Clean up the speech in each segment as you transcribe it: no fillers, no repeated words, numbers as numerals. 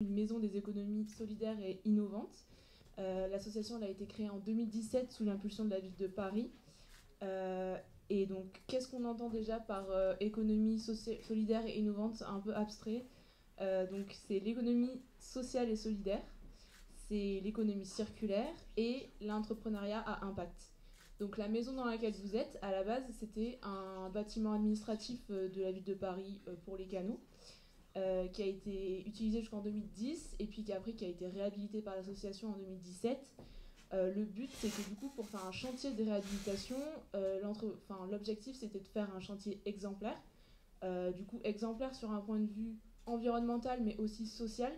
Une maison des économies solidaires et innovantes. L'association a été créée en 2017 sous l'impulsion de la ville de Paris. Et donc, qu'est-ce qu'on entend déjà par économie solidaire et innovante, un peu abstrait? Donc, c'est l'économie sociale et solidaire, c'est l'économie circulaire et l'entrepreneuriat à impact. Donc, la maison dans laquelle vous êtes, à la base, c'était un bâtiment administratif de la ville de Paris pour les canaux. Qui a été utilisé jusqu'en 2010 et puis qui a été réhabilité par l'association en 2017. Le but, c'était du coup pour faire un chantier de réhabilitation, l'objectif c'était de faire un chantier exemplaire, du coup exemplaire sur un point de vue environnemental mais aussi social,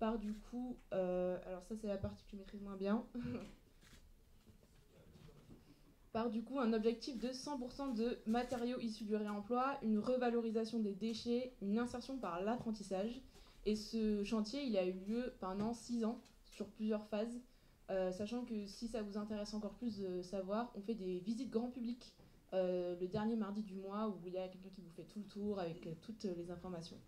par du coup, alors ça c'est la partie que je maîtrise moins bien, par du coup un objectif de 100% de matériaux issus du réemploi, une revalorisation des déchets, une insertion par l'apprentissage. Et ce chantier, il a eu lieu pendant 6 ans, sur plusieurs phases, sachant que si ça vous intéresse encore plus de savoir, on fait des visites grand public le dernier mardi du mois, où il y a quelqu'un qui vous fait tout le tour avec toutes les informations.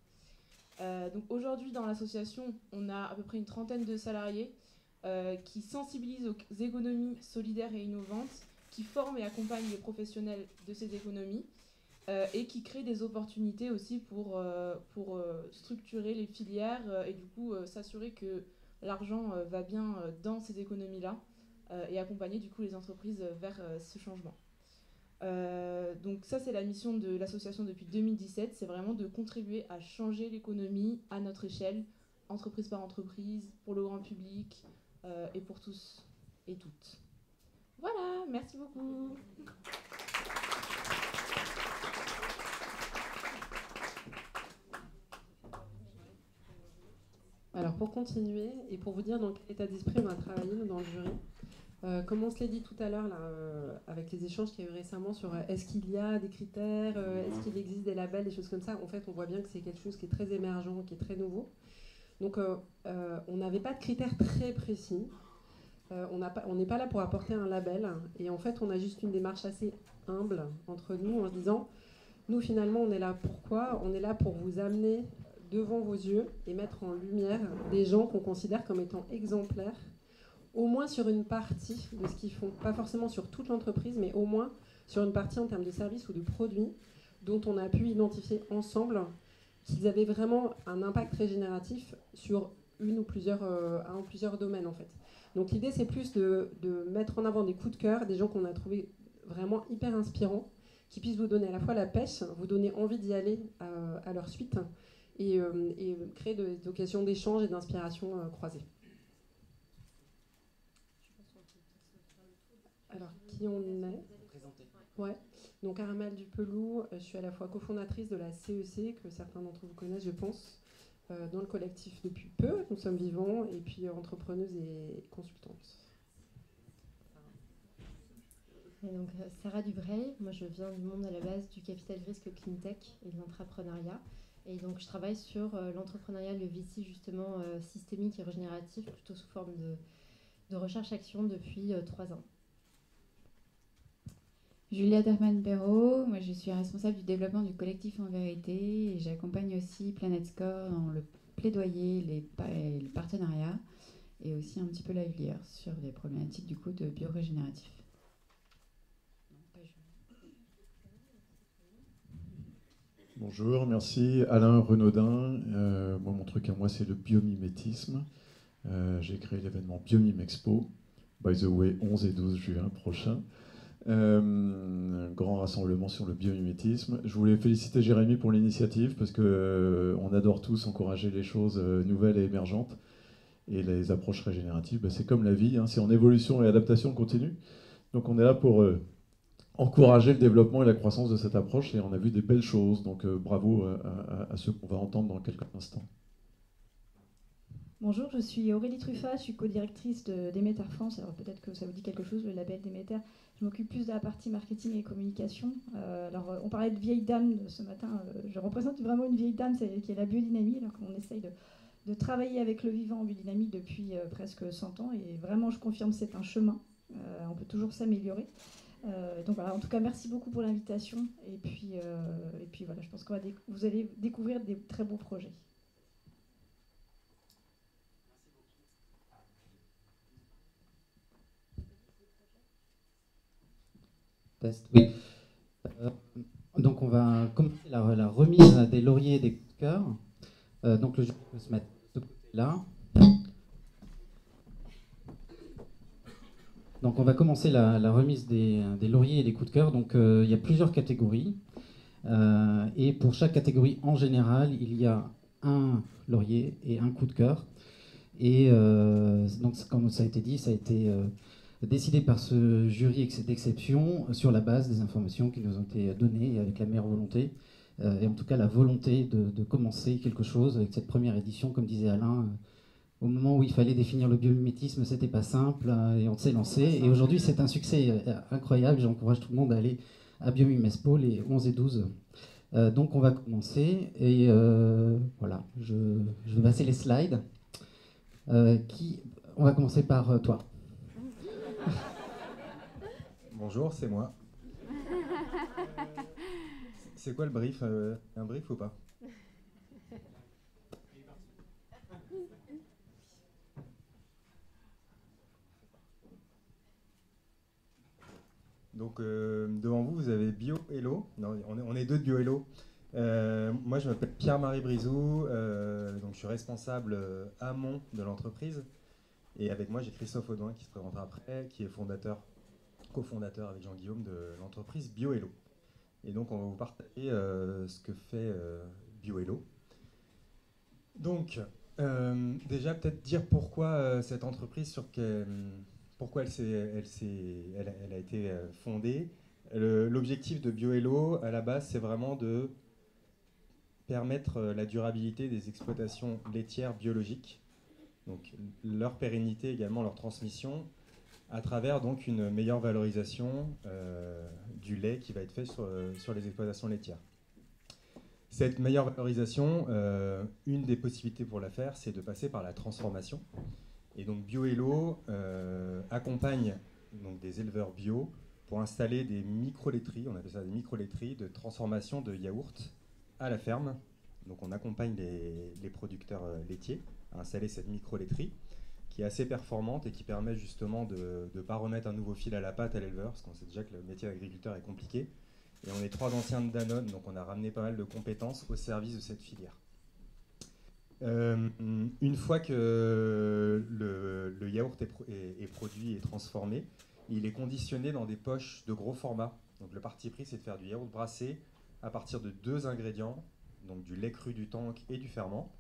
Donc aujourd'hui, dans l'association, on a à peu près une trentaine de salariés qui sensibilisent aux économies solidaires et innovantes, qui forment et accompagnent les professionnels de ces économies et qui créent des opportunités aussi pour structurer les filières et du coup s'assurer que l'argent va bien dans ces économies-là et accompagner du coup les entreprises vers ce changement. Donc ça, c'est la mission de l'association depuis 2017, c'est vraiment de contribuer à changer l'économie à notre échelle, entreprise par entreprise, pour le grand public et pour tous et toutes. Voilà, merci beaucoup. Alors pour continuer et pour vous dire dans quel état d'esprit on a travaillé nous dans le jury, comme on se l'a dit tout à l'heure avec les échanges qu'il y a eu récemment sur est-ce qu'il y a des critères, est-ce qu'il existe des labels, des choses comme ça, en fait on voit bien que c'est quelque chose qui est très émergent, qui est très nouveau. Donc on n'avait pas de critères très précis. On n'est pas là pour apporter un label et en fait on a juste une démarche assez humble entre nous en se disant nous finalement on est là pourquoi? On est là pour vous amener devant vos yeux et mettre en lumière des gens qu'on considère comme étant exemplaires, au moins sur une partie de ce qu'ils font, pas forcément sur toute l'entreprise, mais au moins sur une partie en termes de services ou de produits dont on a pu identifier ensemble qu'ils avaient vraiment un impact régénératif sur un ou plusieurs domaines en fait. Donc l'idée c'est plus de mettre en avant des coups de cœur, des gens qu'on a trouvés vraiment hyper inspirants, qui puissent vous donner à la fois la pêche, vous donner envie d'y aller à leur suite et créer des occasions d'échange et d'inspiration croisées. Alors, qui on est? Ouais. Donc, Armelle Dupelou, je suis à la fois cofondatrice de la CEC, que certains d'entre vous connaissent, je pense, dans le collectif depuis peu, nous sommes vivants, et puis entrepreneuse et consultante. Et donc, Sarah Dubreil, moi je viens du monde à la base du capital risque cleantech et de l'entrepreneuriat. Et donc je travaille sur l'entrepreneuriat, le VC justement systémique et régénératif, plutôt sous forme de recherche-action depuis 3 ans. Julia Derman-Perrault, moi je suis responsable du développement du collectif En Vérité et j'accompagne aussi Planet Score dans le plaidoyer, les partenariats et aussi un petit peu la ULIR sur des problématiques du coup de biorégénératif. Bonjour, merci. Alain Renaudin. Moi, mon truc à moi, c'est le biomimétisme. J'ai créé l'événement Biomime Expo, by the way, 11 et 12 juin prochain. Un grand rassemblement sur le biomimétisme. Je voulais féliciter Jérémy pour l'initiative parce qu'on adore tous encourager les choses nouvelles et émergentes. Et les approches régénératives, c'est comme la vie, hein, c'est en évolution et adaptation continue. Donc on est là pour encourager le développement et la croissance de cette approche et on a vu des belles choses. Donc bravo à ceux qu'on va entendre dans quelques instants. Bonjour, je suis Aurélie Truffat, je suis co-directrice de Demeter France. Alors peut-être que ça vous dit quelque chose, le label Demeter. Je m'occupe plus de la partie marketing et communication. Alors on parlait de vieille dame ce matin. Je représente vraiment une vieille dame qui est la biodynamie. Alors qu'on essaye de travailler avec le vivant en biodynamie depuis presque 100 ans. Et vraiment, je confirme, c'est un chemin. On peut toujours s'améliorer. Donc voilà, en tout cas, merci beaucoup pour l'invitation. Et puis voilà, je pense que vous allez découvrir des très beaux projets. Test, oui. Donc on va commencer la remise des lauriers et des coups de cœur. Donc le jury peut se mettre de ce côté-là. Donc on va commencer la remise des lauriers et des coups de cœur. Donc il y a plusieurs catégories. Et pour chaque catégorie en général, il y a un laurier et un coup de cœur. Et donc comme ça a été dit, ça a été décidé par ce jury d'exception sur la base des informations qui nous ont été données et avec la meilleure volonté. Et en tout cas la volonté de commencer quelque chose avec cette première édition, comme disait Alain. Au moment où il fallait définir le biomimétisme, c'était pas simple et on s'est lancé. Et aujourd'hui, c'est un succès incroyable. J'encourage tout le monde à aller à Biomimespo les 11 et 12. Donc on va commencer et voilà, je vais passer les slides. On va commencer par toi. Bonjour, c'est moi. C'est quoi le brief? Un brief ou pas? Donc devant vous, vous avez BioHello. Non, on est deux de BioHello. Moi, je m'appelle Pierre-Marie Brizou. Donc je suis responsable amont de l'entreprise. Et avec moi, j'ai Christophe Audouin qui se présentera après, qui est cofondateur avec Jean-Guillaume de l'entreprise BioHello. Et donc, on va vous partager ce que fait BioHello. Donc, déjà, peut-être dire pourquoi cette entreprise, pourquoi elle a été fondée. L'objectif de BioHello, à la base, c'est vraiment de permettre la durabilité des exploitations laitières biologiques, donc leur pérennité, également leur transmission, à travers donc une meilleure valorisation du lait qui va être fait sur les exploitations laitières. Cette meilleure valorisation, une des possibilités pour la faire, c'est de passer par la transformation. Et donc BioHello accompagne donc des éleveurs bio pour installer des micro-laiteries, on appelle ça des micro-laiteries de transformation de yaourt à la ferme. Donc on accompagne les producteurs laitiers à installer cette micro-laiterie qui est assez performante et qui permet justement de ne pas remettre un nouveau fil à la patte à l'éleveur, parce qu'on sait déjà que le métier d'agriculteur est compliqué. Et on est 3 anciens de Danone, donc on a ramené pas mal de compétences au service de cette filière. Une fois que le yaourt est produit et transformé, il est conditionné dans des poches de gros format. Donc le parti pris, c'est de faire du yaourt brassé à partir de 2 ingrédients, donc du lait cru du tank et du ferment,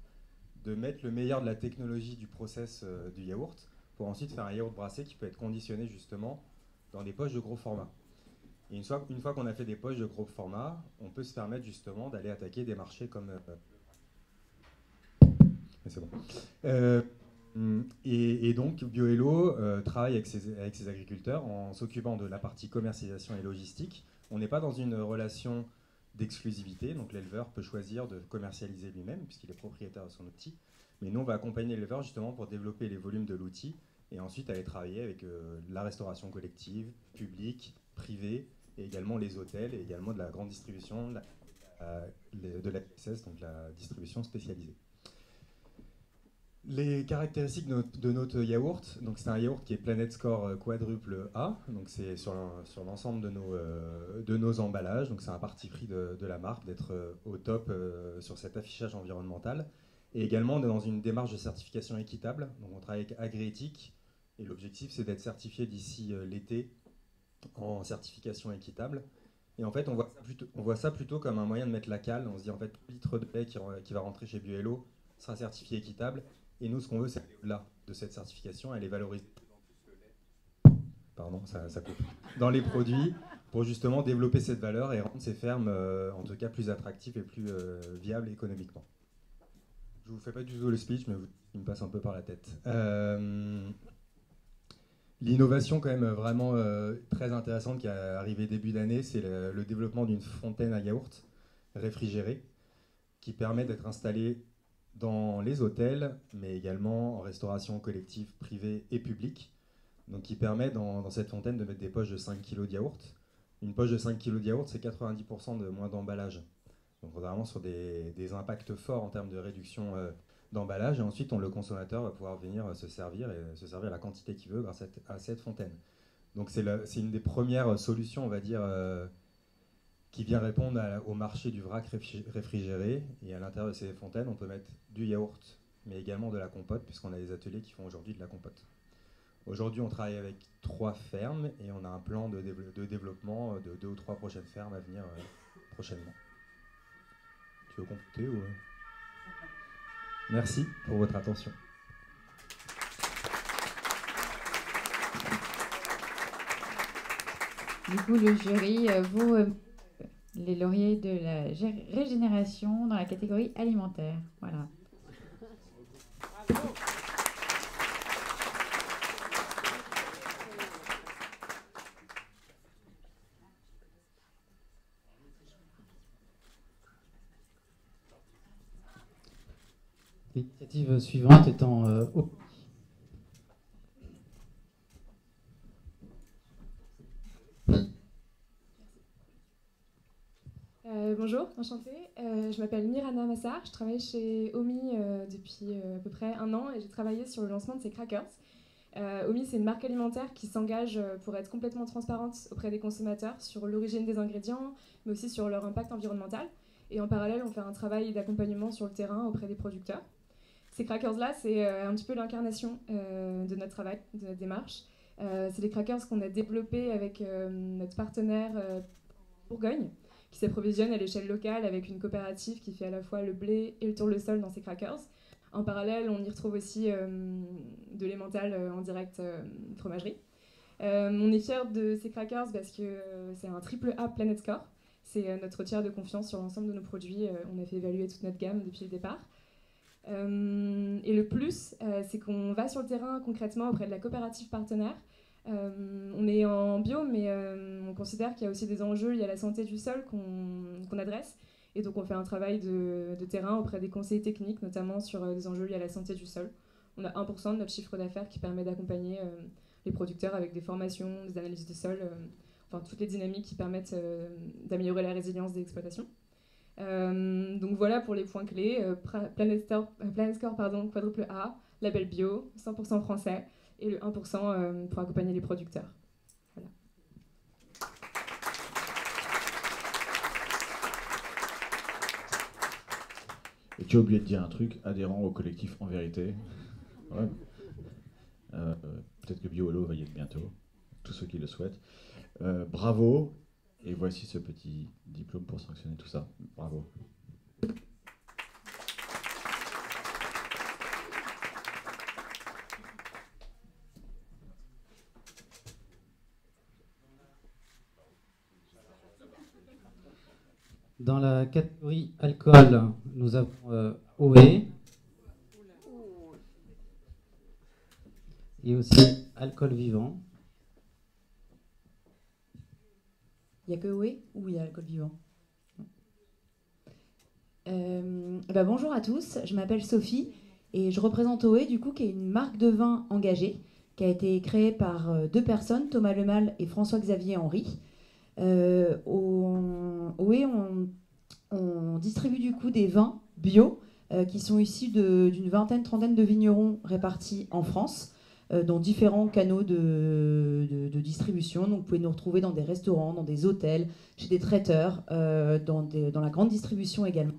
de mettre le meilleur de la technologie du process du yaourt pour ensuite faire un yaourt brassé qui peut être conditionné justement dans des poches de gros format. Et une fois qu'on a fait des poches de gros format, on peut se permettre justement d'aller attaquer des marchés comme... c'est bon. Et donc BioHello travaille avec ses agriculteurs en s'occupant de la partie commercialisation et logistique. On n'est pas dans une relation d'exclusivité, donc l'éleveur peut choisir de commercialiser lui-même puisqu'il est propriétaire de son outil, mais nous on va accompagner l'éleveur justement pour développer les volumes de l'outil et ensuite aller travailler avec la restauration collective, publique, privée, et également les hôtels et également de la grande distribution, de la PSS, donc la distribution spécialisée. Les caractéristiques de notre yaourt, donc c'est un yaourt qui est Planet Score quadruple A, donc c'est sur l'ensemble de nos emballages, donc c'est un parti pris de la marque d'être au top sur cet affichage environnemental. Et également, on est dans une démarche de certification équitable, donc on travaille avec Agriéthique, et l'objectif c'est d'être certifié d'ici l'été en certification équitable. Et en fait, on voit ça plutôt comme un moyen de mettre la cale. On se dit en fait, tout litre de lait qui va rentrer chez BioHello sera certifié équitable. Et nous, ce qu'on veut, c'est aller au-delà de cette certification, elle est valorisée ça coupe. Dans les produits, pour justement développer cette valeur et rendre ces fermes, en tout cas, plus attractives et plus viables économiquement. Je ne vous fais pas du tout le speech, mais il me passe un peu par la tête. L'innovation quand même vraiment très intéressante qui est arrivée début d'année, c'est le développement d'une fontaine à yaourt réfrigérée qui permet d'être installée dans les hôtels, mais également en restauration collective, privée et publique. Donc qui permet dans cette fontaine de mettre des poches de 5 kg de yaourt. Une poche de 5 kg de yaourt, c'est 90% de moins d'emballage. Donc on est vraiment sur des impacts forts en termes de réduction d'emballage. Et ensuite, le consommateur va pouvoir venir se servir la quantité qu'il veut grâce à cette fontaine. Donc c'est une des premières solutions, on va dire, qui vient répondre au marché du vrac réfrigéré. Et à l'intérieur de ces fontaines, on peut mettre du yaourt, mais également de la compote, puisqu'on a des ateliers qui font aujourd'hui de la compote. Aujourd'hui, on travaille avec 3 fermes et on a un plan de développement de 2 ou 3 prochaines fermes à venir prochainement. Tu veux compléter ou... Merci pour votre attention. Du coup, le jury vaut les lauriers de la régénération dans la catégorie alimentaire. Voilà. L'initiative suivante étant bonjour, enchantée. Je m'appelle Mirana Massar, je travaille chez Omi depuis à peu près 1 an et j'ai travaillé sur le lancement de ces crackers. Omi, c'est une marque alimentaire qui s'engage pour être complètement transparente auprès des consommateurs sur l'origine des ingrédients, mais aussi sur leur impact environnemental. Et en parallèle, on fait un travail d'accompagnement sur le terrain auprès des producteurs. Ces crackers-là, c'est un petit peu l'incarnation de notre travail, de notre démarche. C'est des crackers qu'on a développés avec notre partenaire Bourgogne, qui s'approvisionne à l'échelle locale avec une coopérative qui fait à la fois le blé et le tournesol dans ces crackers. En parallèle, on y retrouve aussi de l'emmental en direct fromagerie. On est fiers de ces crackers parce que c'est un AAA Planet Score. C'est notre tiers de confiance sur l'ensemble de nos produits. On a fait évaluer toute notre gamme depuis le départ. Et le plus, c'est qu'on va sur le terrain concrètement auprès de la coopérative partenaire. On est en bio, mais on considère qu'il y a aussi des enjeux liés à la santé du sol qu'on adresse. Et donc on fait un travail de terrain auprès des conseillers techniques, notamment sur des enjeux liés à la santé du sol. On a 1% de notre chiffre d'affaires qui permet d'accompagner les producteurs avec des formations, des analyses de sol, enfin toutes les dynamiques qui permettent d'améliorer la résilience des exploitations. Donc voilà pour les points clés. Planet Score, quadruple A, label bio, 100% français et le 1% pour accompagner les producteurs. Voilà. Et tu as oublié de dire un truc, adhérent au collectif En Vérité. Ouais. Peut-être que BioHello va y être bientôt, tous ceux qui le souhaitent. Bravo, et voici ce petit diplôme pour sanctionner tout ça. Bravo. dans la catégorie alcool, nous avons OE et aussi alcool vivant. Il n'y a que OE ou il y a alcool vivant? Bonjour à tous, je m'appelle Sophie et je représente OE, du coup, qui est une marque de vin engagée qui a été créée par 2 personnes, Thomas Lemal et François-Xavier Henry. OE, on distribue du coup des vins bio qui sont issus d'une trentaine de vignerons répartis en France, dans différents canaux de distribution. Donc vous pouvez nous retrouver dans des restaurants, dans des hôtels, chez des traiteurs, dans la grande distribution également.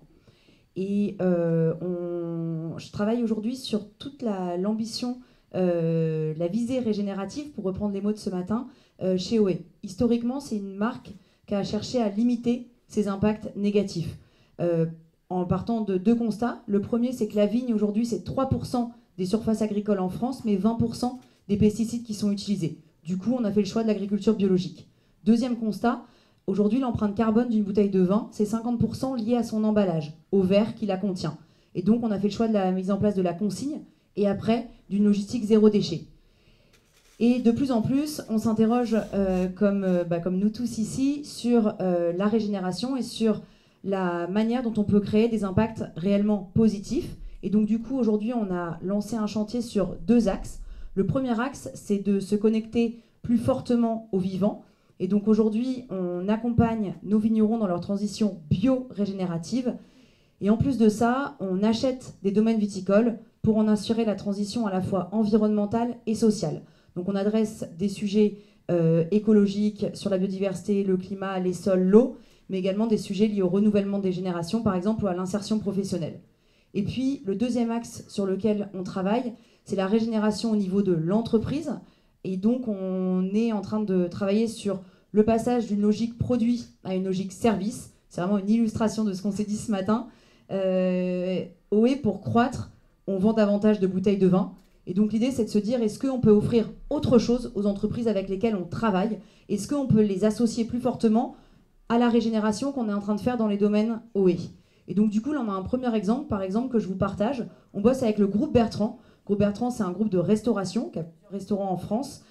Et je travaille aujourd'hui sur toute l'ambition, la visée régénérative, pour reprendre les mots de ce matin, chez OE. Historiquement, c'est une marque qui a cherché à limiter ses impacts négatifs, en partant de 2 constats. Le premier, c'est que la vigne, aujourd'hui, c'est 3% des surfaces agricoles en France, mais 20% des pesticides qui sont utilisés. Du coup, on a fait le choix de l'agriculture biologique. Deuxième constat, aujourd'hui, l'empreinte carbone d'une bouteille de vin, c'est 50% lié à son emballage, au verre qui la contient. Et donc, on a fait le choix de la mise en place de la consigne, et après, d'une logistique zéro déchet. Et de plus en plus, on s'interroge, comme nous tous ici, sur la régénération et sur la manière dont on peut créer des impacts réellement positifs. Et donc du coup, aujourd'hui, on a lancé un chantier sur 2 axes. Le premier axe, c'est de se connecter plus fortement au vivant. Et donc aujourd'hui, on accompagne nos vignerons dans leur transition bio-régénérative. Et en plus de ça, on achète des domaines viticoles pour en assurer la transition à la fois environnementale et sociale. Donc on adresse des sujets écologiques sur la biodiversité, le climat, les sols, l'eau, mais également des sujets liés au renouvellement des générations, par exemple, ou à l'insertion professionnelle. Et puis, le deuxième axe sur lequel on travaille, c'est la régénération au niveau de l'entreprise. Et donc, on est en train de travailler sur le passage d'une logique produit à une logique service. C'est vraiment une illustration de ce qu'on s'est dit ce matin. OE, pour croître, on vend davantage de bouteilles de vin. Et donc, l'idée, c'est de se dire, est-ce qu'on peut offrir autre chose aux entreprises avec lesquelles on travaille? Est-ce qu'on peut les associer plus fortement à la régénération qu'on est en train de faire dans les domaines OE? Et donc, du coup, là, on a un premier exemple, par exemple, que je vous partage. On bosse avec le groupe Bertrand. Le groupe Bertrand, c'est un groupe de restauration, qui a plusieurs restaurants en France,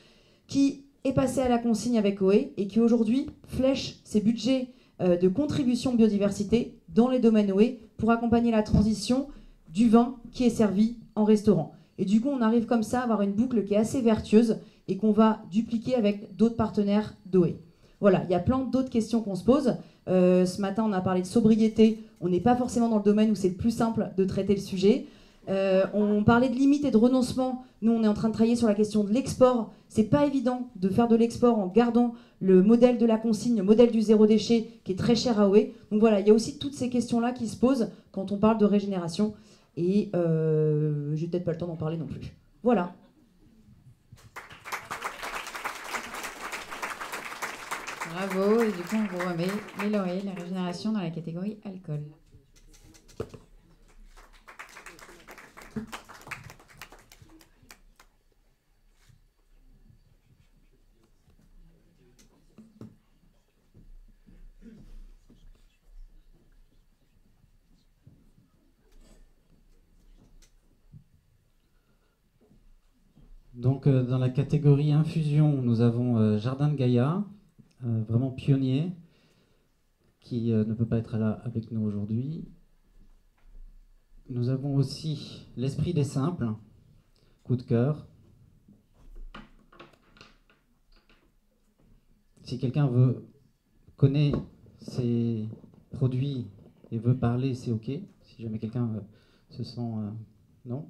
qui est passé à la consigne avec OE et qui, aujourd'hui, flèche ses budgets de contribution biodiversité dans les domaines OE pour accompagner la transition du vin qui est servi en restaurant. Et du coup, on arrive comme ça à avoir une boucle qui est assez vertueuse et qu'on va dupliquer avec d'autres partenaires d'OE. Voilà, il y a plein d'autres questions qu'on se pose. Ce matin, on a parlé de sobriété. On n'est pas forcément dans le domaine où c'est le plus simple de traiter le sujet. On parlait de limites et de renoncement. Nous, on est en train de travailler sur la question de l'export. C'est pas évident de faire de l'export en gardant le modèle de la consigne, le modèle du zéro déchet, qui est très cher à OE. Donc voilà, il y a aussi toutes ces questions-là qui se posent quand on parle de régénération. Et j'ai peut-être pas le temps d'en parler non plus. Voilà. Bravo, et du coup on vous remet les lauriers, la régénération dans la catégorie alcool. Donc dans la catégorie infusion, nous avons Jardin de Gaïa, vraiment pionnier, qui ne peut pas être là avec nous aujourd'hui. Nous avons aussi l'Esprit des Simples, coup de cœur. Si quelqu'un connaît ces produits et veut parler, c'est OK. Si jamais quelqu'un se sent... non.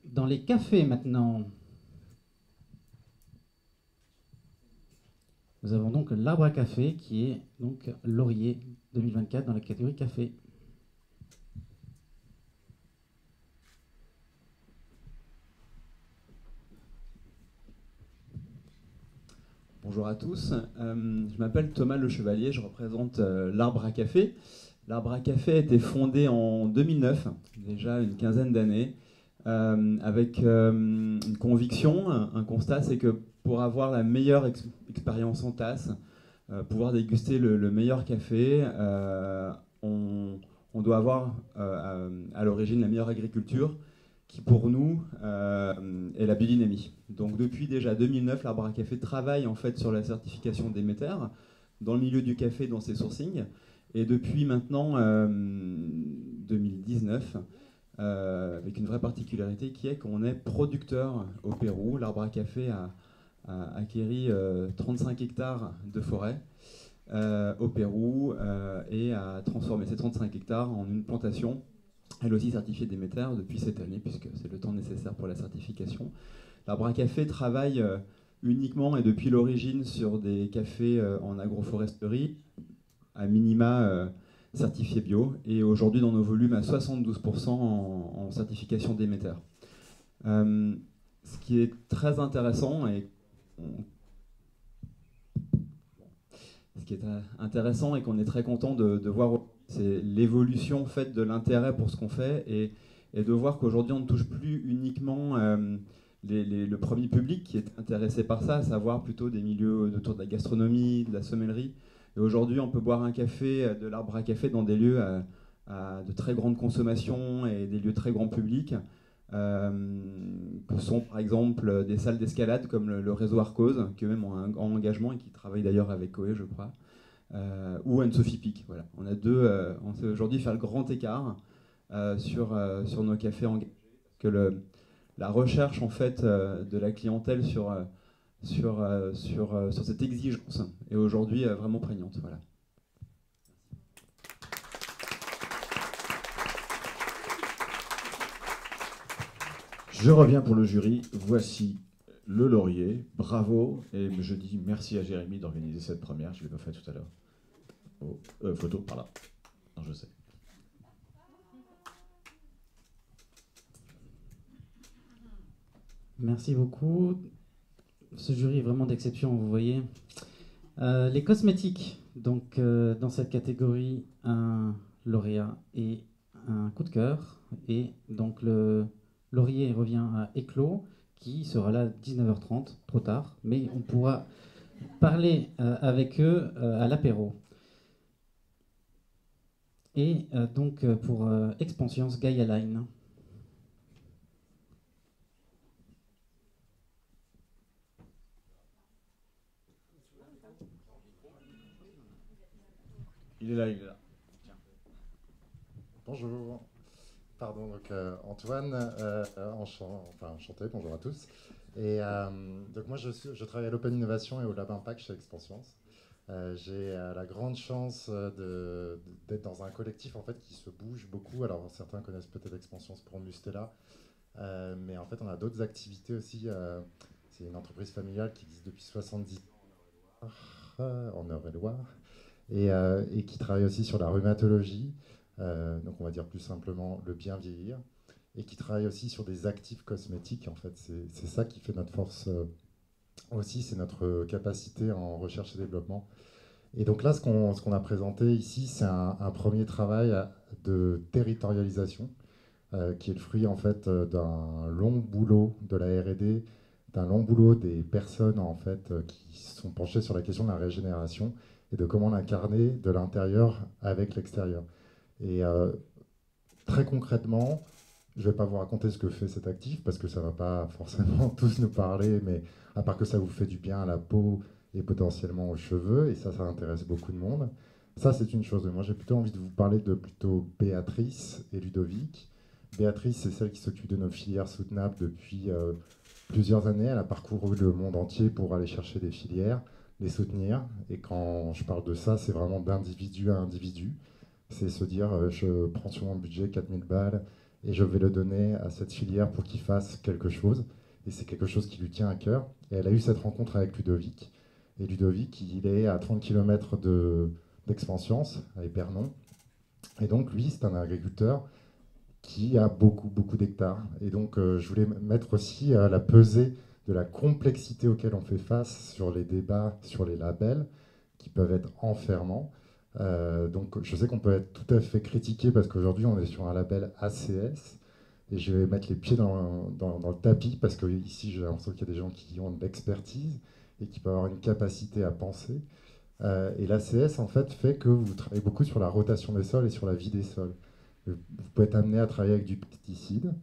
Dans les cafés maintenant, nous avons donc l'Arbre à café qui est donc laurier 2024 dans la catégorie café. Bonjour à tous, je m'appelle Thomas Le Chevalier, je représente l'Arbre à café. L'Arbre à café a été fondé en 2009, déjà une quinzaine d'années. Avec une conviction, un constat, c'est que pour avoir la meilleure expérience en tasse, pouvoir déguster le meilleur café, on doit avoir à l'origine la meilleure agriculture, qui pour nous est la biodynamie. Donc depuis déjà 2009, l'Arbre à café travaille en fait sur la certification Déméter, dans le milieu du café, dans ses sourcings, et depuis maintenant 2019, avec une vraie particularité qui est qu'on est producteur au Pérou. L'Arbre à café a acquéri 35 hectares de forêt au Pérou et a transformé ces 35 hectares en une plantation, elle aussi certifiée Déméter depuis cette année, puisque c'est le temps nécessaire pour la certification. L'Arbre à café travaille uniquement et depuis l'origine sur des cafés en agroforesterie, à minima certifié bio, et aujourd'hui dans nos volumes à 72% en certification Déméter. Ce qui est très intéressant et qu'on est très content de voir, c'est l'évolution faite de l'intérêt pour ce qu'on fait et de voir qu'aujourd'hui on ne touche plus uniquement le premier public qui est intéressé par ça, à savoir plutôt des milieux autour de la gastronomie, de la sommellerie. Et aujourd'hui, on peut boire un café de l'Arbre à café dans des lieux à de très grande consommation et des lieux très grand public, que sont par exemple des salles d'escalade comme le réseau Arcose, qui eux-mêmes ont un grand engagement et qui travaillent d'ailleurs avec OE, je crois, ou Anne-Sophie Pic. Voilà. On sait aujourd'hui faire le grand écart sur nos cafés engagés, que la recherche en fait de la clientèle sur cette exigence est aujourd'hui vraiment prégnante. Voilà. Je reviens pour le jury. Voici le laurier. Bravo. Et je dis merci à Jérémy d'organiser cette première. Je ne l'ai pas fait tout à l'heure. Oh, photo, par là. Non, je sais. Merci beaucoup. Ce jury est vraiment d'exception, vous voyez. Les cosmétiques, donc dans cette catégorie, un lauréat et un coup de cœur. Et donc le laurier revient à Éclos, qui sera là à 19h30, trop tard, mais on pourra parler avec eux à l'apéro. Et donc pour Expansions, Gaia Line. Il est là, il est là. Tiens. Bonjour. Pardon, donc Antoine, enchanté, bonjour à tous. Et donc moi je travaille à l'Open Innovation et au Lab Impact chez Expansions. J'ai la grande chance d'être dans un collectif en fait qui se bouge beaucoup. Alors certains connaissent peut-être Expansions pour Mustela, mais en fait on a d'autres activités aussi. C'est une entreprise familiale qui existe depuis 70 ans en Eure-et-Loire et qui travaille aussi sur la rhumatologie. Donc on va dire plus simplement le bien vieillir, et qui travaille aussi sur des actifs cosmétiques. En fait, c'est ça qui fait notre force aussi, c'est notre capacité en recherche et développement. Et donc là, ce qu'on a présenté ici, c'est un premier travail de territorialisation qui est le fruit en fait d'un long boulot de la R&D, d'un long boulot des personnes en fait qui sont penchées sur la question de la régénération et de comment l'incarner de l'intérieur avec l'extérieur. Et très concrètement, je ne vais pas vous raconter ce que fait cet actif parce que ça ne va pas forcément tous nous parler, mais à part que ça vous fait du bien à la peau et potentiellement aux cheveux, et ça intéresse beaucoup de monde. Ça, c'est une chose. Moi, j'ai plutôt envie de vous parler de plutôt Béatrice et Ludovic. Béatrice, c'est celle qui s'occupe de nos filières soutenables depuis plusieurs années. Elle a parcouru le monde entier pour aller chercher des filières, les soutenir. Et quand je parle de ça, c'est vraiment d'individu à individu. C'est se dire, je prends sur mon budget 4000 balles et je vais le donner à cette filière pour qu'il fasse quelque chose. Et c'est quelque chose qui lui tient à cœur. Et elle a eu cette rencontre avec Ludovic. Et Ludovic, il est à 30 km d'Expansions, à Épernon. Et donc, lui, c'est un agriculteur qui a beaucoup, beaucoup d'hectares. Et donc, je voulais mettre aussi la pesée de la complexité auquel on fait face sur les débats, sur les labels, qui peuvent être enfermants. Donc je sais qu'on peut être tout à fait critiqué parce qu'aujourd'hui on est sur un label ACS et je vais mettre les pieds dans le tapis parce que ici j'ai l'impression qu'il y a des gens qui ont de l'expertise et qui peuvent avoir une capacité à penser. Et l'ACS en fait que vous travaillez beaucoup sur la rotation des sols et sur la vie des sols. Vous pouvez être amené à travailler avec du pesticide.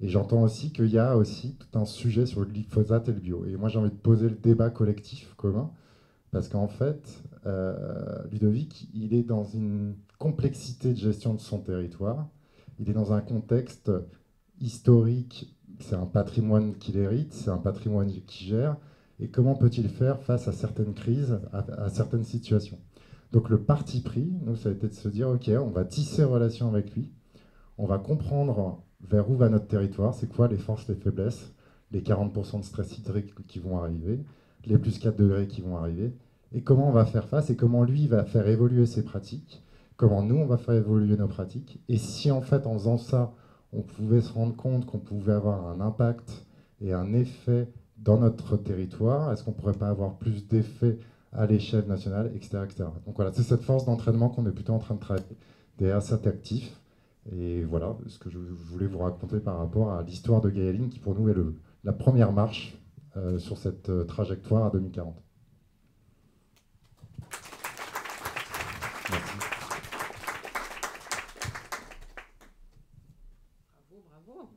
Et j'entends aussi qu'il y a aussi tout un sujet sur le glyphosate et le bio. Et moi j'ai envie de poser le débat collectif commun. Parce qu'en fait, Ludovic, il est dans une complexité de gestion de son territoire. Il est dans un contexte historique, c'est un patrimoine qu'il hérite, c'est un patrimoine qu'il gère. Et comment peut-il faire face à certaines crises, à certaines situations? Donc le parti pris, nous, ça a été de se dire, OK, on va tisser relation avec lui, on va comprendre vers où va notre territoire, c'est quoi les forces, les faiblesses, les 40% de stress hydrique qui vont arriver, les plus 4 degrés qui vont arriver, et comment on va faire face, et comment lui va faire évoluer ses pratiques, comment nous on va faire évoluer nos pratiques, et si en fait en faisant ça, on pouvait se rendre compte qu'on pouvait avoir un impact et un effet dans notre territoire, est-ce qu'on ne pourrait pas avoir plus d'effets à l'échelle nationale, etc., etc. Donc voilà, c'est cette force d'entraînement qu'on est plutôt en train de travailler derrière cet actif. Et voilà ce que je voulais vous raconter par rapport à l'histoire de Gaia Line, qui pour nous est la première marche sur cette trajectoire à 2040. Merci. Bravo, bravo.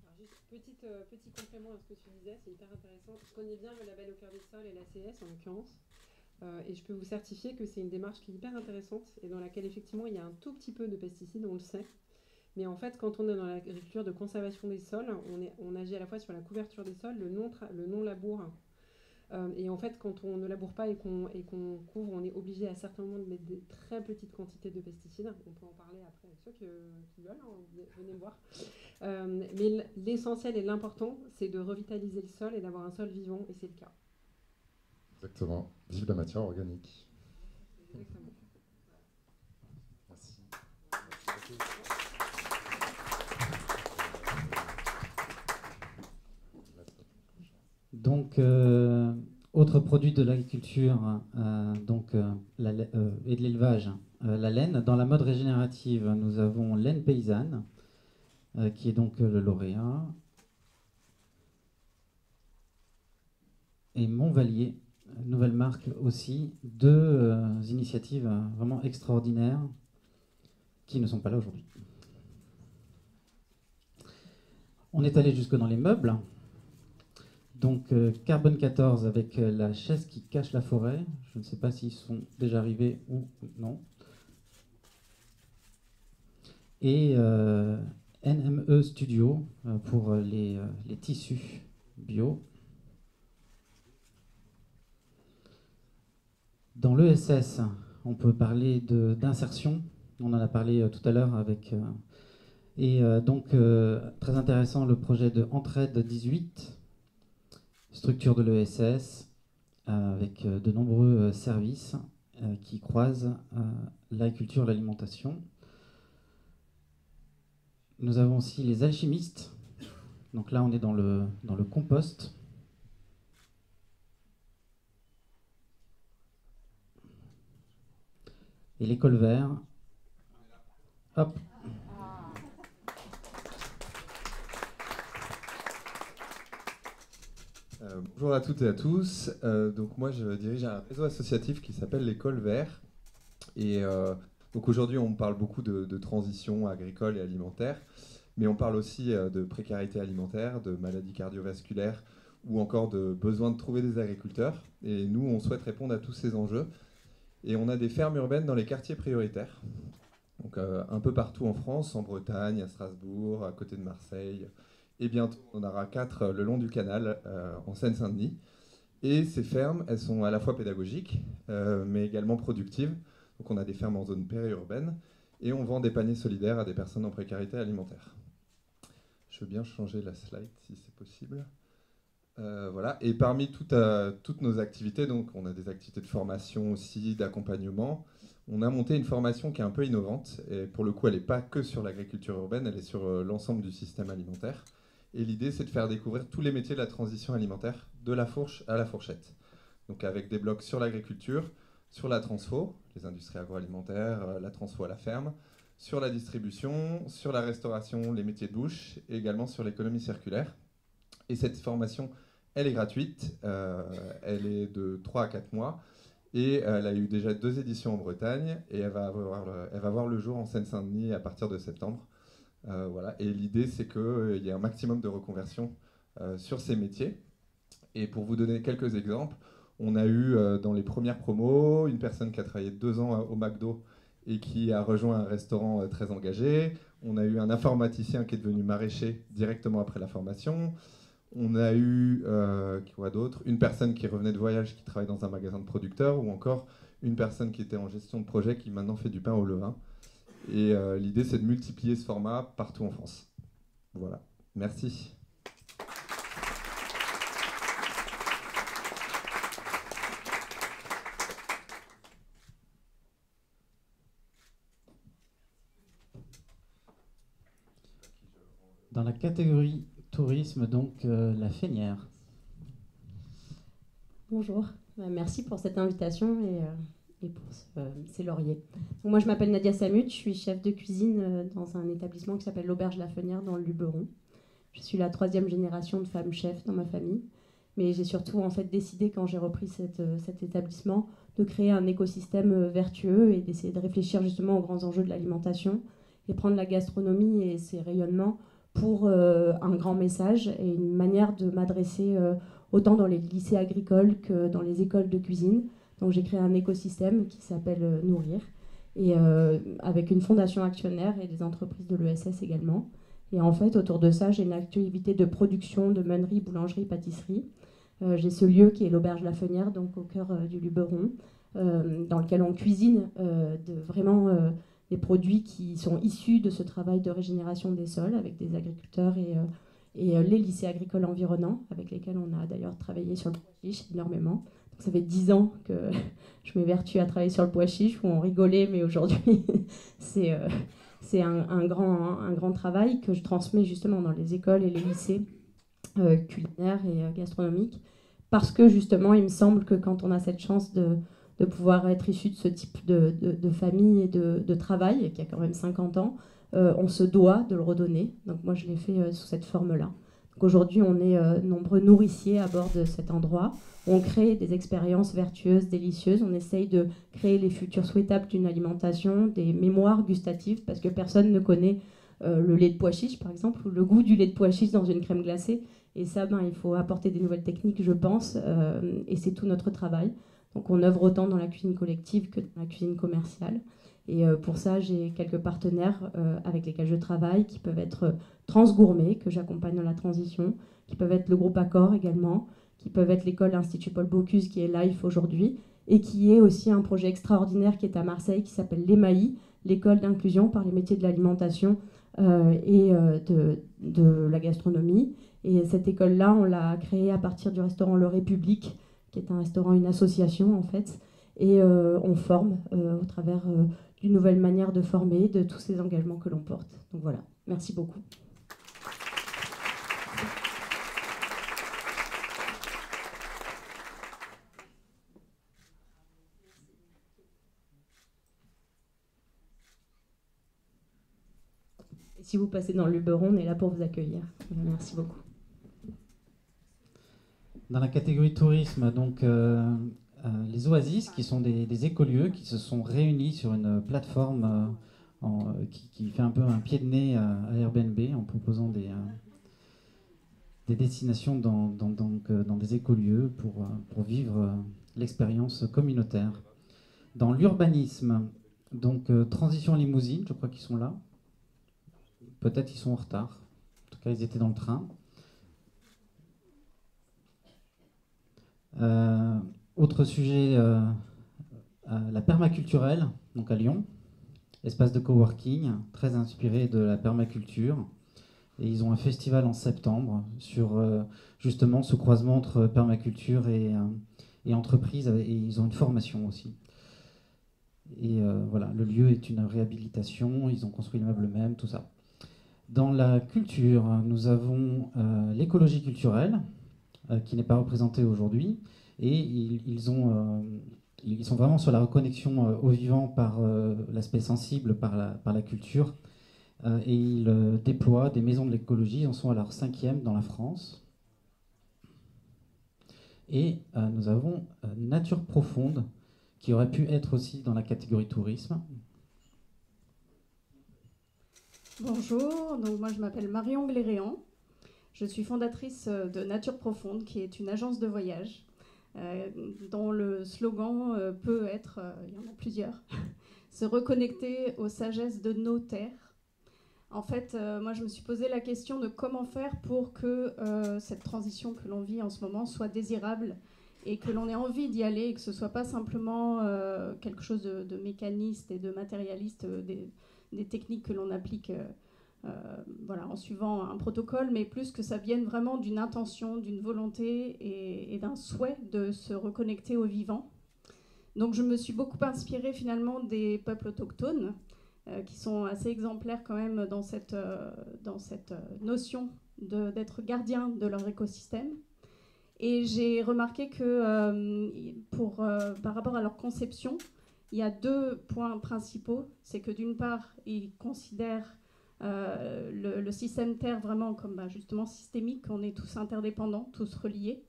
Alors juste petit complément à ce que tu disais, c'est hyper intéressant. Je connais bien le label au cœur des sols et l'ACS en l'occurrence. Et je peux vous certifier que c'est une démarche qui est hyper intéressante et dans laquelle effectivement il y a un tout petit peu de pesticides, on le sait. Mais en fait, quand on est dans l'agriculture de conservation des sols, on agit à la fois sur la couverture des sols, le non-labour Et en fait, quand on ne laboure pas et qu'on couvre, on est obligé à certains moments de mettre des très petites quantités de pesticides. On peut en parler après avec ceux qui veulent, hein, venez me voir. Mais l'essentiel et l'important, c'est de revitaliser le sol et d'avoir un sol vivant, et c'est le cas. Exactement. Vive la matière organique. Exactement. Merci. Donc, autre produit de l'agriculture et de l'élevage, la laine. Dans la mode régénérative, nous avons Laine Paysanne, qui est donc le lauréat, et Montvalier, nouvelle marque aussi, deux initiatives vraiment extraordinaires qui ne sont pas là aujourd'hui. On est allé jusque dans les meubles. Donc Carbone 14 avec la chaise qui cache la forêt. Je ne sais pas s'ils sont déjà arrivés ou non. Et NME Studio pour les tissus bio. Dans l'ESS, on peut parler d'insertion. On en a parlé tout à l'heure avec... très intéressant, le projet de Entraide 18, structure de l'ESS, avec de nombreux services qui croisent l'agriculture et l'alimentation. Nous avons aussi les alchimistes. Donc là, on est dans le compost. Et l'école vert. Hop. Bonjour à toutes et à tous. Donc moi, je dirige un réseau associatif qui s'appelle l'École Vert. Et donc aujourd'hui, on parle beaucoup de transition agricole et alimentaire, mais on parle aussi de précarité alimentaire, de maladies cardiovasculaires ou encore de besoin de trouver des agriculteurs. Et nous, on souhaite répondre à tous ces enjeux. Et on a des fermes urbaines dans les quartiers prioritaires. Donc un peu partout en France, en Bretagne, à Strasbourg, à côté de Marseille. Et bientôt, on en aura 4 le long du canal, en Seine-Saint-Denis. Et ces fermes, elles sont à la fois pédagogiques, mais également productives. Donc on a des fermes en zone périurbaine, et on vend des paniers solidaires à des personnes en précarité alimentaire. Je veux bien changer la slide, si c'est possible. Voilà. Et parmi toutes nos activités, donc on a des activités de formation aussi, d'accompagnement. On a monté une formation qui est un peu innovante, et pour le coup, elle n'est pas que sur l'agriculture urbaine, elle est sur l'ensemble du système alimentaire. Et l'idée, c'est de faire découvrir tous les métiers de la transition alimentaire, de la fourche à la fourchette. Donc avec des blocs sur l'agriculture, sur la transfo, les industries agroalimentaires, la transfo à la ferme, sur la distribution, sur la restauration, les métiers de bouche, et également sur l'économie circulaire. Et cette formation, elle est gratuite, elle est de 3 à 4 mois, et elle a eu déjà 2 éditions en Bretagne, et elle va voir le jour en Seine-Saint-Denis à partir de septembre. Voilà. Et l'idée, c'est qu'il y ait un maximum de reconversion sur ces métiers. Et pour vous donner quelques exemples, on a eu dans les premières promos une personne qui a travaillé 2 ans au McDo et qui a rejoint un restaurant très engagé. On a eu un informaticien qui est devenu maraîcher directement après la formation. On a eu, quoi d'autre, une personne qui revenait de voyage qui travaille dans un magasin de producteurs, ou encore une personne qui était en gestion de projet qui maintenant fait du pain au levain. Et l'idée, c'est de multiplier ce format partout en France. Voilà. Merci. Dans la catégorie tourisme, donc la Fénière. Bonjour, merci pour cette invitation et pour ces lauriers. Donc moi je m'appelle Nadia Samut, je suis chef de cuisine dans un établissement qui s'appelle l'Auberge La Fenière dans le Luberon. Je suis la 3e génération de femmes chefs dans ma famille, mais j'ai surtout en fait décidé quand j'ai repris cet établissement de créer un écosystème vertueux et d'essayer de réfléchir justement aux grands enjeux de l'alimentation et prendre la gastronomie et ses rayonnements pour un grand message et une manière de m'adresser autant dans les lycées agricoles que dans les écoles de cuisine. Donc j'ai créé un écosystème qui s'appelle Nourrir, et avec une fondation actionnaire et des entreprises de l'ESS également. Et en fait, autour de ça, j'ai une activité de production de meunerie, boulangerie, pâtisserie, J'ai ce lieu qui est l'Auberge La Fenière, donc au cœur du Luberon, dans lequel on cuisine vraiment des produits qui sont issus de ce travail de régénération des sols avec des agriculteurs et les lycées agricoles environnants, avec lesquels on a d'ailleurs travaillé sur le pois chiche énormément. Donc, ça fait 10 ans que je m'évertue à travailler sur le pois chiche, où on rigolait, mais aujourd'hui, c'est un grand travail que je transmets justement dans les écoles et les lycées culinaires et gastronomiques, parce que justement, il me semble que quand on a cette chance de pouvoir être issu de ce type de famille et de travail, qui a quand même 50 ans, on se doit de le redonner. Donc moi, je l'ai fait sous cette forme-là. Donc aujourd'hui, on est nombreux nourriciers à bord de cet endroit. On crée des expériences vertueuses, délicieuses. On essaye de créer les futurs souhaitables d'une alimentation, des mémoires gustatives, parce que personne ne connaît le lait de pois chiche, par exemple, ou le goût du lait de pois chiche dans une crème glacée. Et ça, il faut apporter des nouvelles techniques, je pense, et c'est tout notre travail. Donc on œuvre autant dans la cuisine collective que dans la cuisine commerciale. Et pour ça, j'ai quelques partenaires avec lesquels je travaille, qui peuvent être Transgourmet, que j'accompagne dans la transition, qui peuvent être le groupe Accor également, qui peuvent être l'école Institut Paul Bocuse, qui est live aujourd'hui, et qui est aussi un projet extraordinaire qui est à Marseille, qui s'appelle l'EMAI, l'école d'inclusion par les métiers de l'alimentation et de la gastronomie. Et cette école-là, on l'a créée à partir du restaurant Le République, qui est un restaurant, une association en fait, et on forme au travers d'une nouvelle manière de former, de tous ces engagements que l'on porte. Donc voilà, merci beaucoup. Et si vous passez dans le Luberon, on est là pour vous accueillir. Voilà, merci beaucoup. Dans la catégorie tourisme, donc les Oasis, qui sont des écolieux qui se sont réunis sur une plateforme qui fait un peu un pied de nez à Airbnb en proposant des destinations dans des écolieux pour vivre l'expérience communautaire. Dans l'urbanisme, donc Transition Limousine, je crois qu'ils sont là. Peut-être ils sont en retard. En tout cas, ils étaient dans le train. Autre sujet, la permaculturelle, donc à Lyon, espace de coworking, très inspiré de la permaculture. Et ils ont un festival en septembre sur justement ce croisement entre permaculture et entreprise, et ils ont une formation aussi. Et voilà, le lieu est une réhabilitation, ils ont construit l'immeuble même, tout ça. Dans la culture, nous avons l'écologie culturelle, qui n'est pas représentée aujourd'hui, et ils sont vraiment sur la reconnexion au vivant par l'aspect sensible, par la culture, et ils déploient des maisons de l'écologie. Ils en sont à leur 5e dans la France. Et nous avons Nature Profonde, qui aurait pu être aussi dans la catégorie tourisme. Bonjour, donc moi je m'appelle Marion Gléréan. Je suis fondatrice de Nature Profonde, qui est une agence de voyage dont le slogan peut être, il y en a plusieurs, se reconnecter aux sagesses de nos terres. En fait, moi je me suis posé la question de comment faire pour que cette transition que l'on vit en ce moment soit désirable et que l'on ait envie d'y aller et que ce ne soit pas simplement quelque chose de mécaniste et de matérialiste, des techniques que l'on applique voilà, en suivant un protocole, mais plus que ça vienne vraiment d'une intention, d'une volonté et d'un souhait de se reconnecter au vivant. Donc je me suis beaucoup inspirée finalement des peuples autochtones qui sont assez exemplaires quand même dans cette notion d'être gardiens de leur écosystème. Et j'ai remarqué que par rapport à leur conception, il y a 2 points principaux. C'est que d'une part, ils considèrent le système Terre vraiment comme justement systémique, on est tous interdépendants, tous reliés.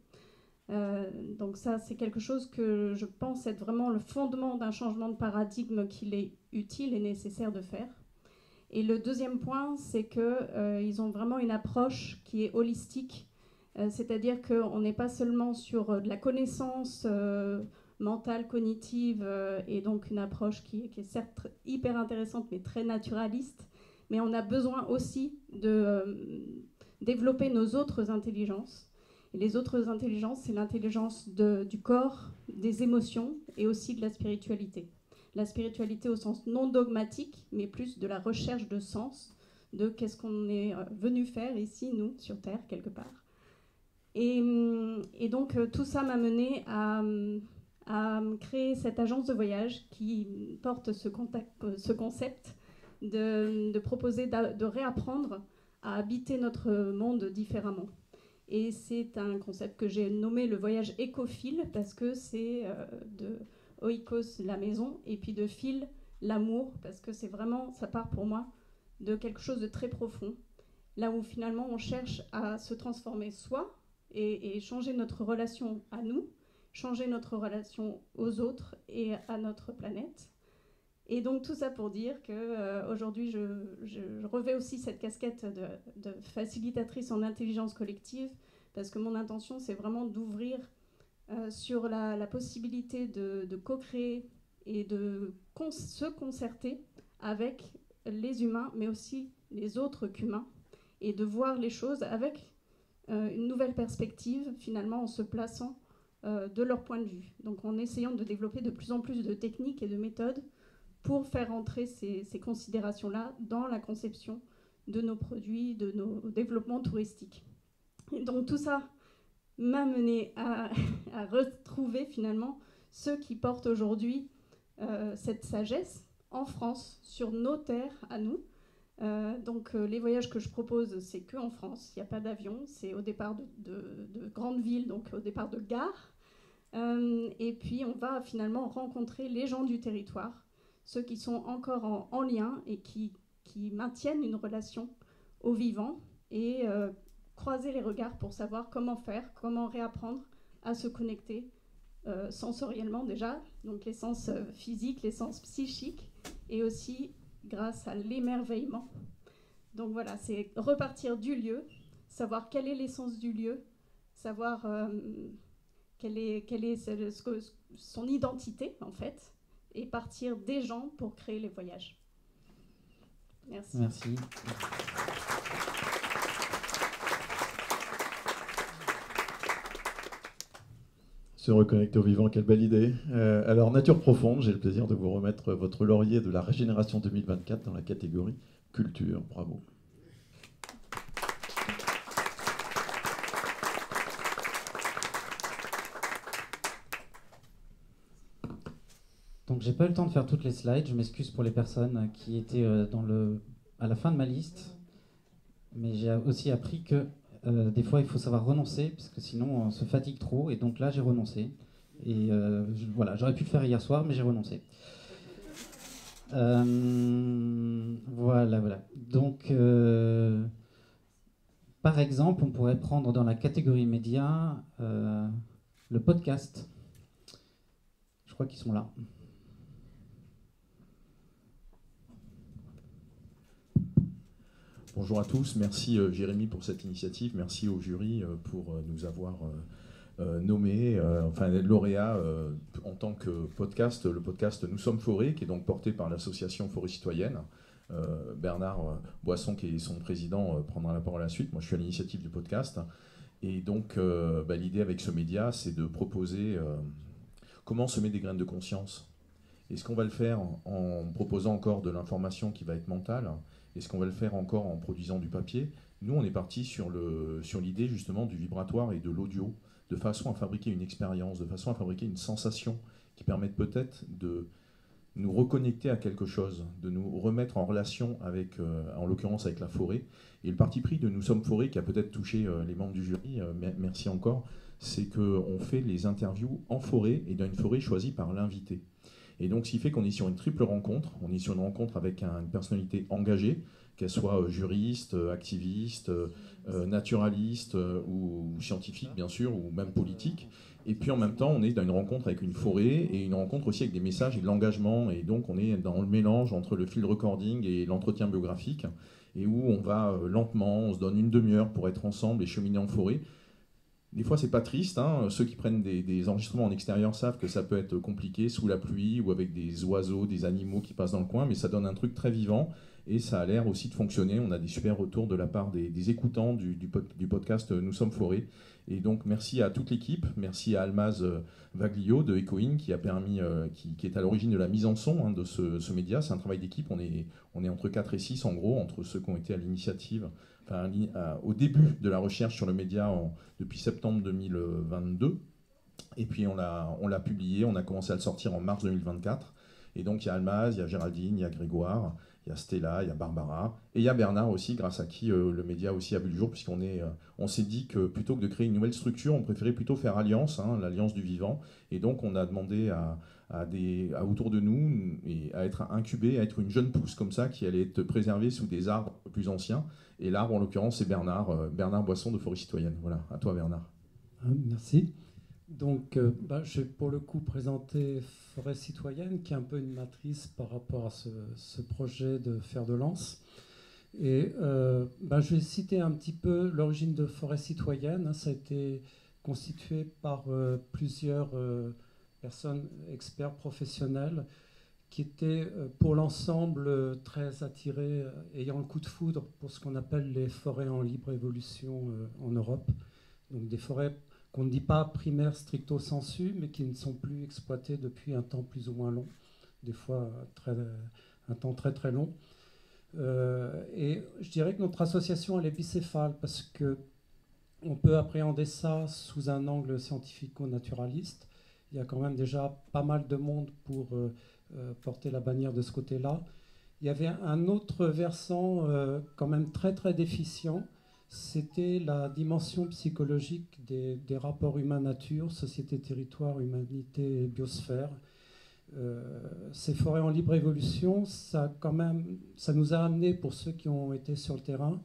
Donc ça, c'est quelque chose que je pense être vraiment le fondement d'un changement de paradigme qu'il est utile et nécessaire de faire. Et le deuxième point, c'est qu'ils ont vraiment une approche qui est holistique, c'est-à-dire qu'on n'est pas seulement sur de la connaissance mentale, cognitive, et donc une approche qui est certes hyper intéressante, mais très naturaliste, mais on a besoin aussi de développer nos autres intelligences. Et les autres intelligences, c'est l'intelligence du corps, des émotions et aussi de la spiritualité. La spiritualité au sens non dogmatique, mais plus de la recherche de sens, de qu'est-ce qu'on est venu faire ici, nous, sur Terre, quelque part. Et donc, tout ça m'a mené à créer cette agence de voyage qui porte ce concept de proposer, de réapprendre à habiter notre monde différemment. Et c'est un concept que j'ai nommé le voyage écophile, parce que c'est de oikos, la maison, et puis de phile, l'amour, parce que c'est vraiment, ça part pour moi de quelque chose de très profond, là où finalement on cherche à se transformer soi et changer notre relation à nous, changer notre relation aux autres et à notre planète. Et donc tout ça pour dire qu'aujourd'hui je revais aussi cette casquette de facilitatrice en intelligence collective, parce que mon intention c'est vraiment d'ouvrir sur la possibilité de co-créer et de se concerter avec les humains, mais aussi les autres qu'humains, et de voir les choses avec une nouvelle perspective, finalement en se plaçant de leur point de vue. Donc en essayant de développer de plus en plus de techniques et de méthodes pour faire entrer ces considérations-là dans la conception de nos produits, de nos développements touristiques. Et donc tout ça m'a mené à retrouver finalement ceux qui portent aujourd'hui cette sagesse en France, sur nos terres à nous. Donc les voyages que je propose, c'est qu'en France, il n'y a pas d'avion, c'est au départ de grandes villes, donc au départ de gares. Et puis on va finalement rencontrer les gens du territoire, ceux qui sont encore en lien et qui maintiennent une relation au vivant, et croiser les regards pour savoir comment faire, comment réapprendre à se connecter sensoriellement déjà, donc les sens physiques, les sens psychiques, et aussi grâce à l'émerveillement. Donc voilà, c'est repartir du lieu, savoir quelle est l'essence du lieu, savoir quelle est son identité en fait, et partir des gens pour créer les voyages. Merci. Merci. Se reconnecter au vivant, quelle belle idée. Alors, Nature Profonde, j'ai le plaisir de vous remettre votre laurier de la Régénération 2024 dans la catégorie Culture. Bravo. Donc, j'ai pas eu le temps de faire toutes les slides. Je m'excuse pour les personnes qui étaient à la fin de ma liste. Mais j'ai aussi appris que des fois, il faut savoir renoncer, parce que sinon, on se fatigue trop. Et donc là, j'ai renoncé. Et voilà, j'aurais pu le faire hier soir, mais j'ai renoncé. Voilà. Donc, par exemple, on pourrait prendre dans la catégorie médias le podcast. Je crois qu'ils sont là. Bonjour à tous, merci Jérémy pour cette initiative, merci au jury pour nous avoir nommés, lauréats en tant que podcast, le podcast Nous sommes Forêt, qui est donc porté par l'association Forêt Citoyenne. Bernard Boisson, qui est son président, prendra la parole à la suite. Moi, je suis à l'initiative du podcast. Et donc, l'idée avec ce média, c'est de proposer comment semer des graines de conscience. Est-ce qu'on va le faire en proposant encore de l'information qui va être mentale ? Est-ce qu'on va le faire encore en produisant du papier ? Nous, on est parti sur l'idée justement du vibratoire et de l'audio, de façon à fabriquer une expérience, de façon à fabriquer une sensation qui permette peut-être de nous reconnecter à quelque chose, de nous remettre en relation avec, en l'occurrence avec la forêt. Et le parti pris de Nous sommes Forêt, qui a peut-être touché les membres du jury, merci encore, c'est qu'on fait les interviews en forêt et dans une forêt choisie par l'invité. Et donc, ce qui fait qu'on est sur une triple rencontre. On est sur une rencontre avec une personnalité engagée, qu'elle soit juriste, activiste, naturaliste ou scientifique, bien sûr, ou même politique. Et puis, en même temps, on est dans une rencontre avec une forêt et une rencontre aussi avec des messages et de l'engagement. Et donc, on est dans le mélange entre le field recording et l'entretien biographique, et où on va lentement, on se donne une demi-heure pour être ensemble et cheminer en forêt. Des fois, c'est pas triste. Hein. Ceux qui prennent des enregistrements en extérieur savent que ça peut être compliqué sous la pluie ou avec des oiseaux, des animaux qui passent dans le coin, mais ça donne un truc très vivant. et ça a l'air aussi de fonctionner. On a des super retours de la part des écoutants du podcast Nous sommes forêt. Et donc merci à toute l'équipe, merci à Almaz Vaglio de Echoing qui a permis, qui est à l'origine de la mise en son de ce média. C'est un travail d'équipe, on est entre 4 et 6 en gros, entre ceux qui ont été à l'initiative, au début de la recherche sur le média depuis septembre 2022. Et puis on l'a publié, on a commencé à le sortir en mars 2024. Et donc il y a Almaz, il y a Géraldine, il y a Grégoire, il y a Stella, il y a Barbara, et il y a Bernard aussi, grâce à qui le média aussi a vu le jour, puisqu'on s'est dit que plutôt que de créer une nouvelle structure, on préférait plutôt faire alliance, l'alliance du vivant. Et donc on a demandé à autour de nous et à être incubé, à être une jeune pousse comme ça, qui allait être préservée sous des arbres plus anciens. Et l'arbre, en l'occurrence, c'est Bernard Boisson de Forêt Citoyenne. Voilà, à toi Bernard. Merci. Donc, je vais pour le coup présenter Forêt Citoyenne, qui est un peu une matrice par rapport à ce projet de fer de lance. Et je vais citer un petit peu l'origine de Forêt Citoyenne. Ça a été constitué par plusieurs personnes, experts professionnels, qui étaient pour l'ensemble très attirés, ayant le coup de foudre pour ce qu'on appelle les forêts en libre évolution en Europe. Donc des forêts qu'on ne dit pas primaires stricto sensu, mais qui ne sont plus exploitées depuis un temps plus ou moins long, des fois un temps très très long. Et je dirais que notre association elle est bicéphale, parce qu'on peut appréhender ça sous un angle scientifico-naturaliste. Il y a quand même déjà pas mal de monde pour porter la bannière de ce côté-là. Il y avait un autre versant quand même très très déficient, c'était la dimension psychologique des rapports humain-nature, société-territoire, humanité et biosphère. Ces forêts en libre évolution, ça nous a amené, pour ceux qui ont été sur le terrain,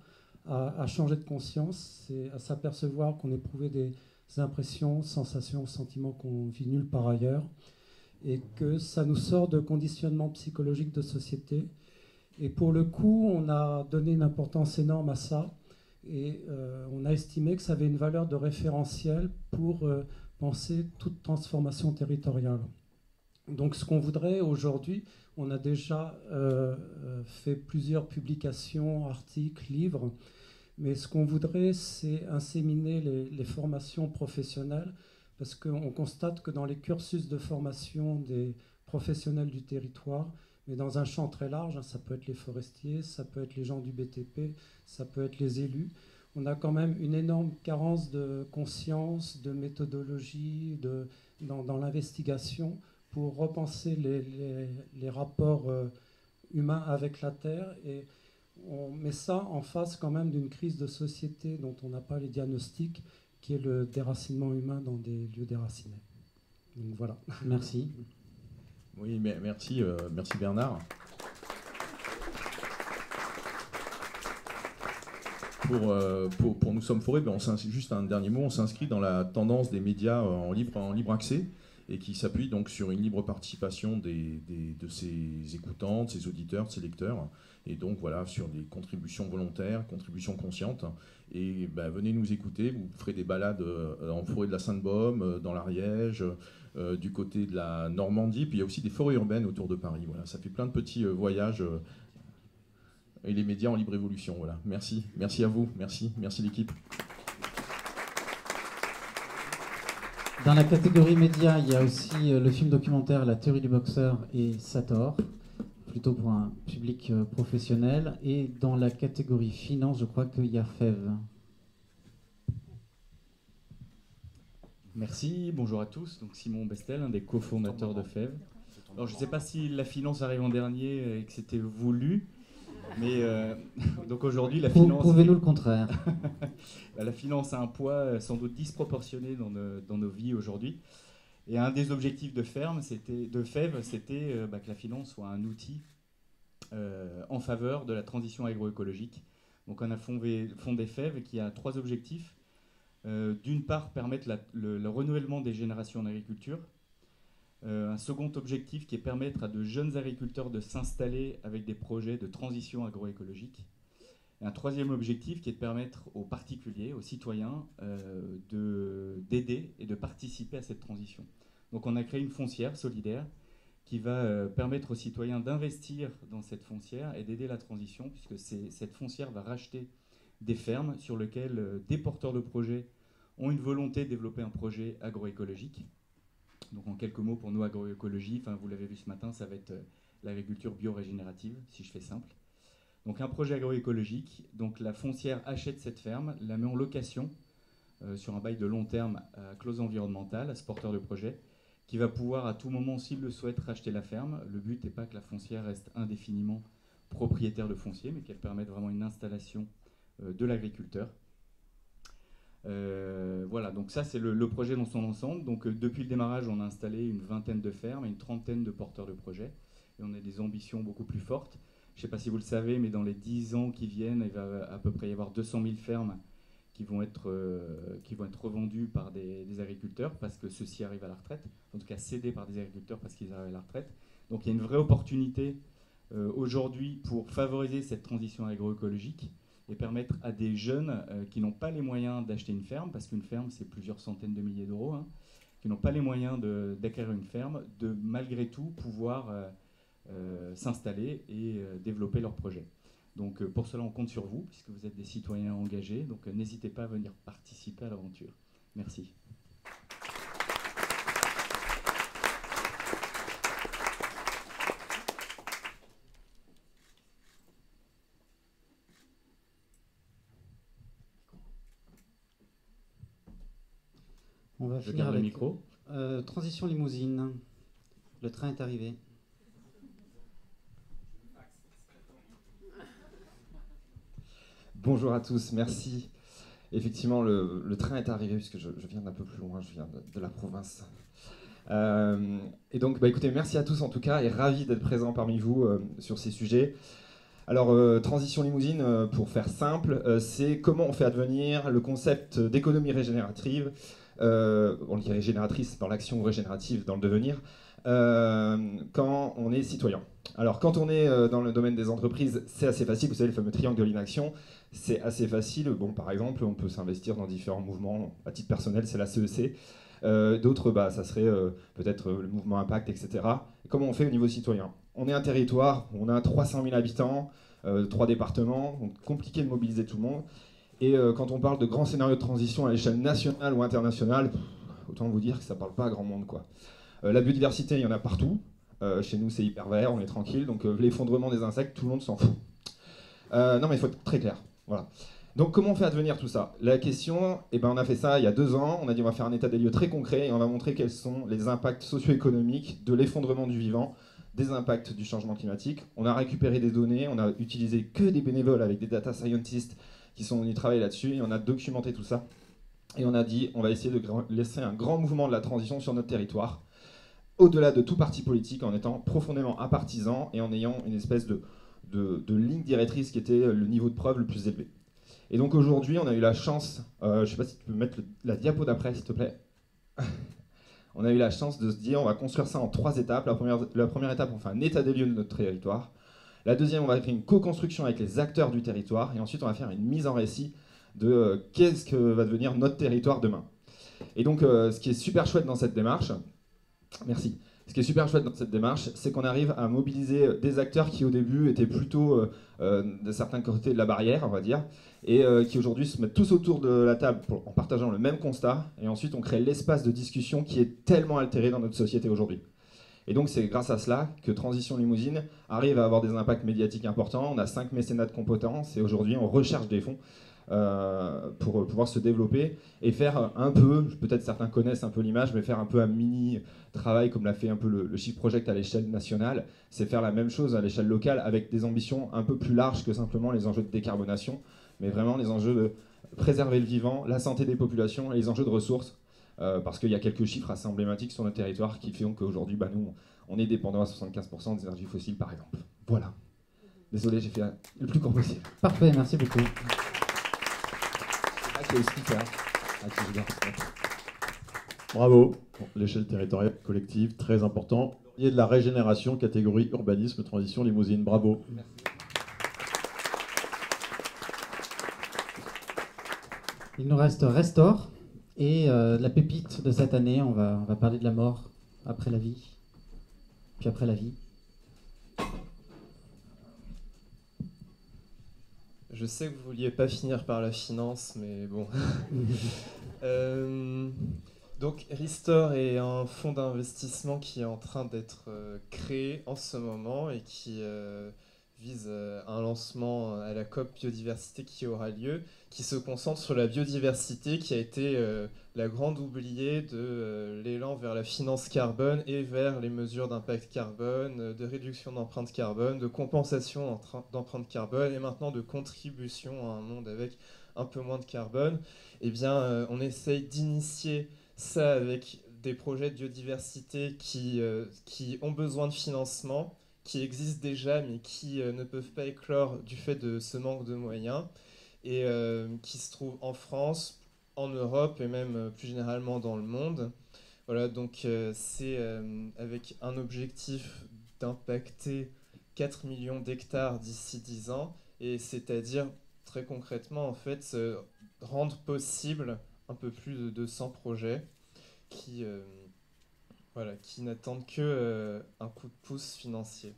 à changer de conscience, et à s'apercevoir qu'on éprouvait des impressions, sensations, sentiments qu'on vit nulle part ailleurs, et que ça nous sort de conditionnements psychologiques de société. Et pour le coup, on a donné une importance énorme à ça. Et on a estimé que ça avait une valeur de référentiel pour penser toute transformation territoriale. Donc ce qu'on voudrait aujourd'hui, on a déjà fait plusieurs publications, articles, livres, mais ce qu'on voudrait, c'est inséminer les formations professionnelles, parce qu'on constate que dans les cursus de formation des professionnels du territoire, mais dans un champ très large, ça peut être les forestiers, ça peut être les gens du BTP, ça peut être les élus. On a quand même une énorme carence de conscience, de méthodologie, dans l'investigation pour repenser les rapports humains avec la Terre. Et on met ça en face quand même d'une crise de société dont on n'a pas les diagnostics, qui est le déracinement humain dans des lieux déracinés. Donc voilà. Merci. Oui, merci Bernard. Pour Nous sommes forêt, juste un dernier mot, on s'inscrit dans la tendance des médias en libre accès, et qui s'appuie donc sur une libre participation de ses écoutants, de ses auditeurs, de ses lecteurs, et donc voilà, sur des contributions volontaires, contributions conscientes. Et venez nous écouter, vous ferez des balades en forêt de la Sainte-Baume, dans l'Ariège, du côté de la Normandie, puis il y a aussi des forêts urbaines autour de Paris. Voilà, ça fait plein de petits voyages, et les médias en libre évolution. Voilà. Merci à vous, merci l'équipe. Dans la catégorie médias, il y a aussi le film documentaire La théorie du boxeur et Sator, plutôt pour un public professionnel. Et dans la catégorie finance, je crois qu'il y a FEV. Merci, bonjour à tous. Donc Simon Bestel, un des cofondateurs de FEV. Alors je ne sais pas si la finance arrive en dernier et que c'était voulu, mais donc aujourd'hui la finance... Prouvez-nous le contraire. La finance a un poids sans doute disproportionné dans nos vies aujourd'hui. Et un des objectifs de FEV, c'était que la finance soit un outil en faveur de la transition agroécologique. Donc on a fondé FEV qui a 3 objectifs. D'une part, permettre le renouvellement des générations en agriculture. Un second objectif qui est permettre à de jeunes agriculteurs de s'installer avec des projets de transition agroécologique. Et un troisième objectif qui est de permettre aux particuliers, aux citoyens, d'aider et de participer à cette transition. Donc on a créé une foncière solidaire qui va permettre aux citoyens d'investir dans cette foncière et d'aider la transition, puisque cette foncière va racheter des fermes sur lesquelles des porteurs de projets ont une volonté de développer un projet agroécologique. Donc en quelques mots, pour nous, agroécologie, vous l'avez vu ce matin, ça va être l'agriculture biorégénérative, si je fais simple. Donc un projet agroécologique, donc la foncière achète cette ferme, la met en location sur un bail de long terme à clause environnementale, à ce porteur de projet, qui va pouvoir à tout moment, s'il le souhaite, racheter la ferme. Le but n'est pas que la foncière reste indéfiniment propriétaire de foncier, mais qu'elle permette vraiment une installation de l'agriculteur. Voilà, donc ça c'est le projet dans son ensemble. Donc depuis le démarrage, on a installé une vingtaine de fermes et une trentaine de porteurs de projets. Et on a des ambitions beaucoup plus fortes. Je ne sais pas si vous le savez, mais dans les 10 ans qui viennent, il va à peu près y avoir 200 000 fermes qui vont être revendues par des agriculteurs parce que ceux-ci arrivent à la retraite, en tout cas cédés par des agriculteurs parce qu'ils arrivent à la retraite. Donc il y a une vraie opportunité aujourd'hui pour favoriser cette transition agroécologique et permettre à des jeunes qui n'ont pas les moyens d'acheter une ferme, parce qu'une ferme c'est plusieurs centaines de milliers d'euros, hein, qui n'ont pas les moyens d'acquérir une ferme, de malgré tout pouvoir s'installer et développer leur projet. Donc pour cela on compte sur vous, puisque vous êtes des citoyens engagés, donc n'hésitez pas à venir participer à l'aventure. Merci. On va finir avec le micro. Transition limousine. Le train est arrivé. Bonjour à tous, merci. Effectivement, le train est arrivé puisque je viens d'un peu plus loin, je viens de la province. Et donc, écoutez, merci à tous en tout cas et ravi d'être présent parmi vous sur ces sujets. Alors, transition limousine, pour faire simple, c'est comment on fait advenir le concept d'économie régénérative, on dit régénératrice par l'action régénérative dans le devenir, quand on est citoyen. Alors, quand on est dans le domaine des entreprises, c'est assez facile, vous savez, le fameux triangle de l'inaction, c'est assez facile. Bon, par exemple, on peut s'investir dans différents mouvements. À titre personnel, c'est la CEC. D'autres, ça serait peut-être le mouvement Impact, etc. Et comment on fait au niveau citoyen? On est un territoire, on a 300 000 habitants, 3 départements, donc compliqué de mobiliser tout le monde. Et quand on parle de grands scénarios de transition à l'échelle nationale ou internationale, autant vous dire que ça ne parle pas à grand monde, quoi. La biodiversité, il y en a partout. Chez nous, c'est hyper vert, on est tranquille. Donc l'effondrement des insectes, tout le monde s'en fout. Non, mais il faut être très clair. Voilà. Donc comment on fait advenir tout ça? La question, on a fait ça il y a 2 ans. On a dit on va faire un état des lieux très concret et on va montrer quels sont les impacts socio-économiques de l'effondrement du vivant, des impacts du changement climatique. On a récupéré des données, on a utilisé que des bénévoles avec des data scientists qui sont venus travailler là-dessus et on a documenté tout ça. Et on a dit on va essayer de laisser un grand mouvement de la transition sur notre territoire, au-delà de tout parti politique, en étant profondément apartisan et en ayant une espèce de ligne directrice qui était le niveau de preuve le plus élevé. Et donc aujourd'hui, on a eu la chance, je ne sais pas si tu peux mettre la diapo d'après, s'il te plaît. On a eu la chance de se dire, on va construire ça en 3 étapes. La première étape, on fait un état des lieux de notre territoire. La deuxième, on va faire une co-construction avec les acteurs du territoire. Et ensuite, on va faire une mise en récit de qu'est-ce que va devenir notre territoire demain. Et donc, ce qui est super chouette dans cette démarche, merci. Ce qui est super chouette dans cette démarche, c'est qu'on arrive à mobiliser des acteurs qui au début étaient plutôt de certains côtés de la barrière, on va dire, et qui aujourd'hui se mettent tous autour de la table en partageant le même constat, et ensuite on crée l'espace de discussion qui est tellement altéré dans notre société aujourd'hui. Et donc c'est grâce à cela que Transition Limousine arrive à avoir des impacts médiatiques importants. On a 5 mécénats de compétences et aujourd'hui on recherche des fonds pour pouvoir se développer et faire un peu, peut-être certains connaissent un peu l'image, mais faire un peu un mini travail comme l'a fait un peu le Shift Project à l'échelle nationale, c'est faire la même chose à l'échelle locale avec des ambitions un peu plus larges que simplement les enjeux de décarbonation, mais vraiment les enjeux de préserver le vivant, la santé des populations et les enjeux de ressources, parce qu'il y a quelques chiffres assez emblématiques sur notre territoire qui font qu'aujourd'hui, nous, on est dépendant à 75% des énergies fossiles, par exemple. Voilà. Désolé, j'ai fait le plus court possible. Parfait, merci beaucoup. Bravo. Bon, l'échelle territoriale collective, très important. Il y a de la régénération, catégorie urbanisme, transition, limousine. Bravo. Merci. Il nous reste Restore et la pépite de cette année, on va parler de la mort après la vie. puis après la vie. Je sais que vous vouliez pas finir par la finance, mais bon. Donc Restore est un fonds d'investissement qui est en train d'être créé en ce moment et qui vise un lancement à la COP biodiversité qui aura lieu, qui se concentre sur la biodiversité qui a été la grande oubliée de l'élan vers la finance carbone et vers les mesures d'impact carbone, de réduction d'empreinte carbone, de compensation d'empreinte carbone et maintenant de contribution à un monde avec un peu moins de carbone. Eh bien, on essaye d'initier ça avec des projets de biodiversité qui ont besoin de financement, qui existent déjà mais qui ne peuvent pas éclore du fait de ce manque de moyens et qui se trouvent en France, en Europe et même plus généralement dans le monde. Voilà, donc c'est avec un objectif d'impacter 4 millions d'hectares d'ici 10 ans, et c'est-à-dire très concrètement en fait rendre possible un peu plus de 200 projets qui n'attendent que un coup de pouce financier.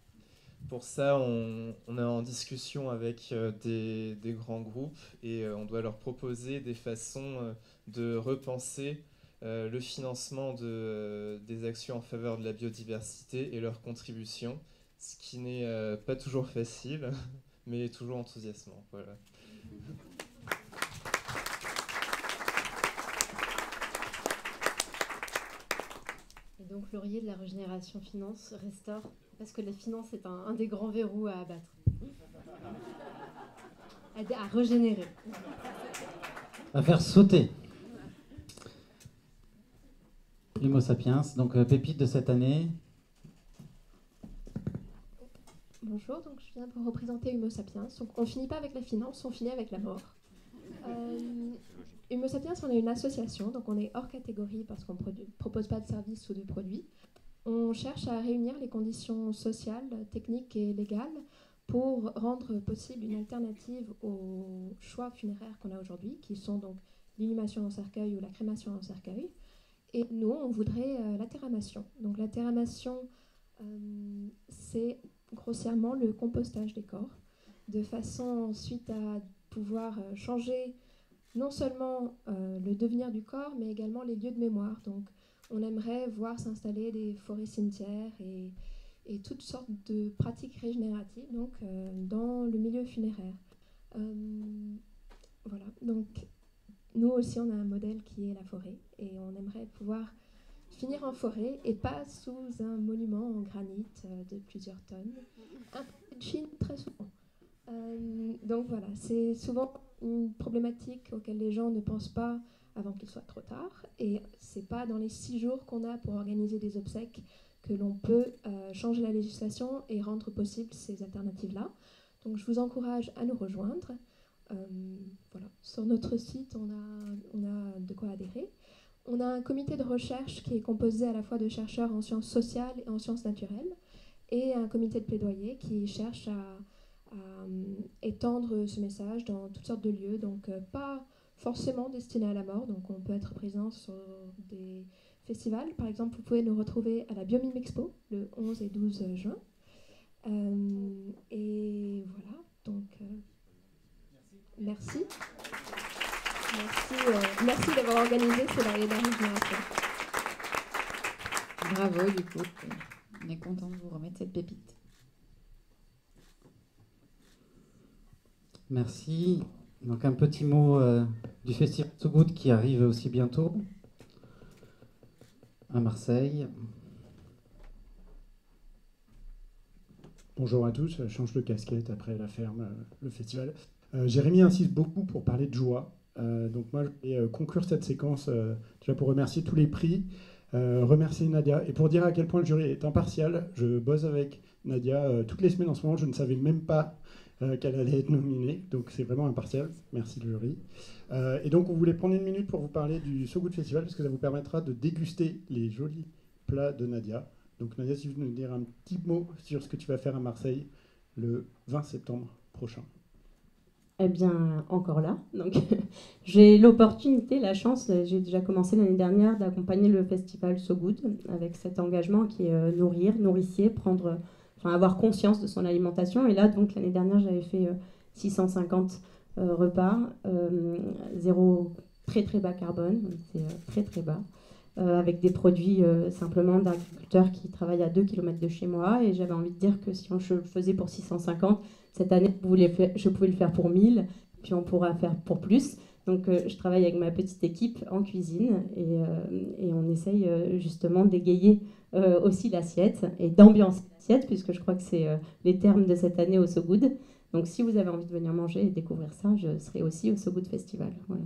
Pour ça, on est en discussion avec des grands groupes et on doit leur proposer des façons de repenser le financement des actions en faveur de la biodiversité et leur contribution, ce qui n'est pas toujours facile, mais toujours enthousiasmant. Voilà. Et donc Laurier de la Régénération Finance Restore, parce que la finance est un des grands verrous à abattre, à régénérer. À faire sauter. L'Homo sapiens, donc pépite de cette année. Bonjour, donc je viens pour représenter Homo sapiens. Donc on finit pas avec la finance, on finit avec la mort. Homo sapiens, on est une association, donc on est hors catégorie parce qu'on ne propose pas de services ou de produits. On cherche à réunir les conditions sociales, techniques et légales pour rendre possible une alternative aux choix funéraires qu'on a aujourd'hui, qui sont donc l'inhumation en cercueil ou la crémation en cercueil. Et nous, on voudrait la terramation. Donc la terramation, c'est grossièrement le compostage des corps, de façon ensuite à pouvoir changer non seulement le devenir du corps, mais également les lieux de mémoire. Donc on aimerait voir s'installer des forêts cimetières et toutes sortes de pratiques régénératives donc, dans le milieu funéraire. Voilà, donc nous aussi on a un modèle qui est la forêt et on aimerait pouvoir finir en forêt et pas sous un monument en granit de plusieurs tonnes. Un peu de Chine très souvent. Donc voilà, c'est souvent une problématique auquel les gens ne pensent pas avant qu'il soit trop tard. Et c'est pas dans les 6 jours qu'on a pour organiser des obsèques que l'on peut changer la législation et rendre possible ces alternatives-là. Donc je vous encourage à nous rejoindre. Voilà. Sur notre site, on a de quoi adhérer. On a un comité de recherche qui est composé à la fois de chercheurs en sciences sociales et en sciences naturelles, et un comité de plaidoyer qui cherche à étendre ce message dans toutes sortes de lieux, donc pas forcément destinés à la mort, donc on peut être présent sur des festivals. Par exemple, vous pouvez nous retrouver à la Biomime Expo le 11 et 12 juin. Et voilà, donc merci. Merci d'avoir organisé ce Laurier de la Régénération. Bravo, du coup. On est content de vous remettre cette pépite. Merci. Donc un petit mot du festival So Good qui arrive aussi bientôt à Marseille. Bonjour à tous, je change de casquette après la ferme, le festival. Jérémy insiste beaucoup pour parler de joie. Donc moi, je vais conclure cette séquence déjà pour remercier tous les prix, remercier Nadia et pour dire à quel point le jury est impartial. Je bosse avec Nadia toutes les semaines en ce moment, je ne savais même pas qu'elle allait être nominée, donc c'est vraiment impartial. Merci le jury. Et donc on voulait prendre une minute pour vous parler du So Good Festival parce que ça vous permettra de déguster les jolis plats de Nadia. Donc Nadia, si vous nous dire un petit mot sur ce que tu vas faire à Marseille le 20 septembre prochain. Eh bien, encore là. Donc, j'ai l'opportunité, la chance, j'ai déjà commencé l'année dernière d'accompagner le festival So Good avec cet engagement qui est nourrir, nourricier, avoir conscience de son alimentation. Et là, donc, l'année dernière, j'avais fait 650 repas, zéro, très très bas carbone, c'est très très bas, avec des produits simplement d'agriculteurs qui travaillent à 2 km de chez moi. Et j'avais envie de dire que si je le faisais pour 650, cette année, je pouvais le faire pour 1000, puis on pourra faire pour plus. Donc, je travaille avec ma petite équipe en cuisine et on essaye justement d'égayer aussi l'assiette et d'ambiancer l'assiette, puisque je crois que c'est les termes de cette année au So Good. Donc, si vous avez envie de venir manger et découvrir ça, je serai aussi au So Good Festival. Voilà.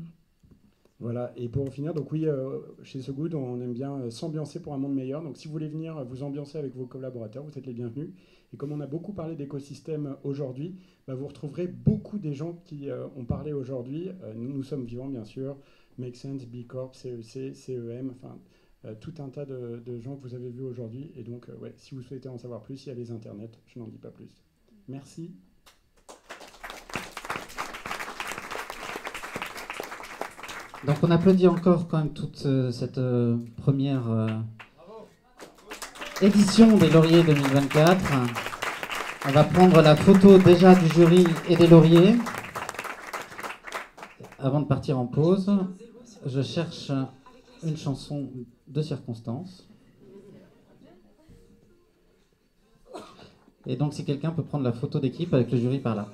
Voilà, et pour finir, donc oui, chez So Good, on aime bien s'ambiancer pour un monde meilleur. Donc si vous voulez venir vous ambiancer avec vos collaborateurs, vous êtes les bienvenus. Et comme on a beaucoup parlé d'écosystème aujourd'hui, vous retrouverez beaucoup des gens qui ont parlé aujourd'hui. Nous sommes vivants, bien sûr, Make Sense, B Corp, CEC, CEM, enfin tout un tas de gens que vous avez vus aujourd'hui. Et donc, si vous souhaitez en savoir plus, il y a les internets, je n'en dis pas plus. Merci. Donc on applaudit encore quand même toute cette première édition des Lauriers 2024. On va prendre la photo déjà du jury et des Lauriers. Avant de partir en pause, je cherche une chanson de circonstance. Et donc si quelqu'un peut prendre la photo d'équipe avec le jury par là.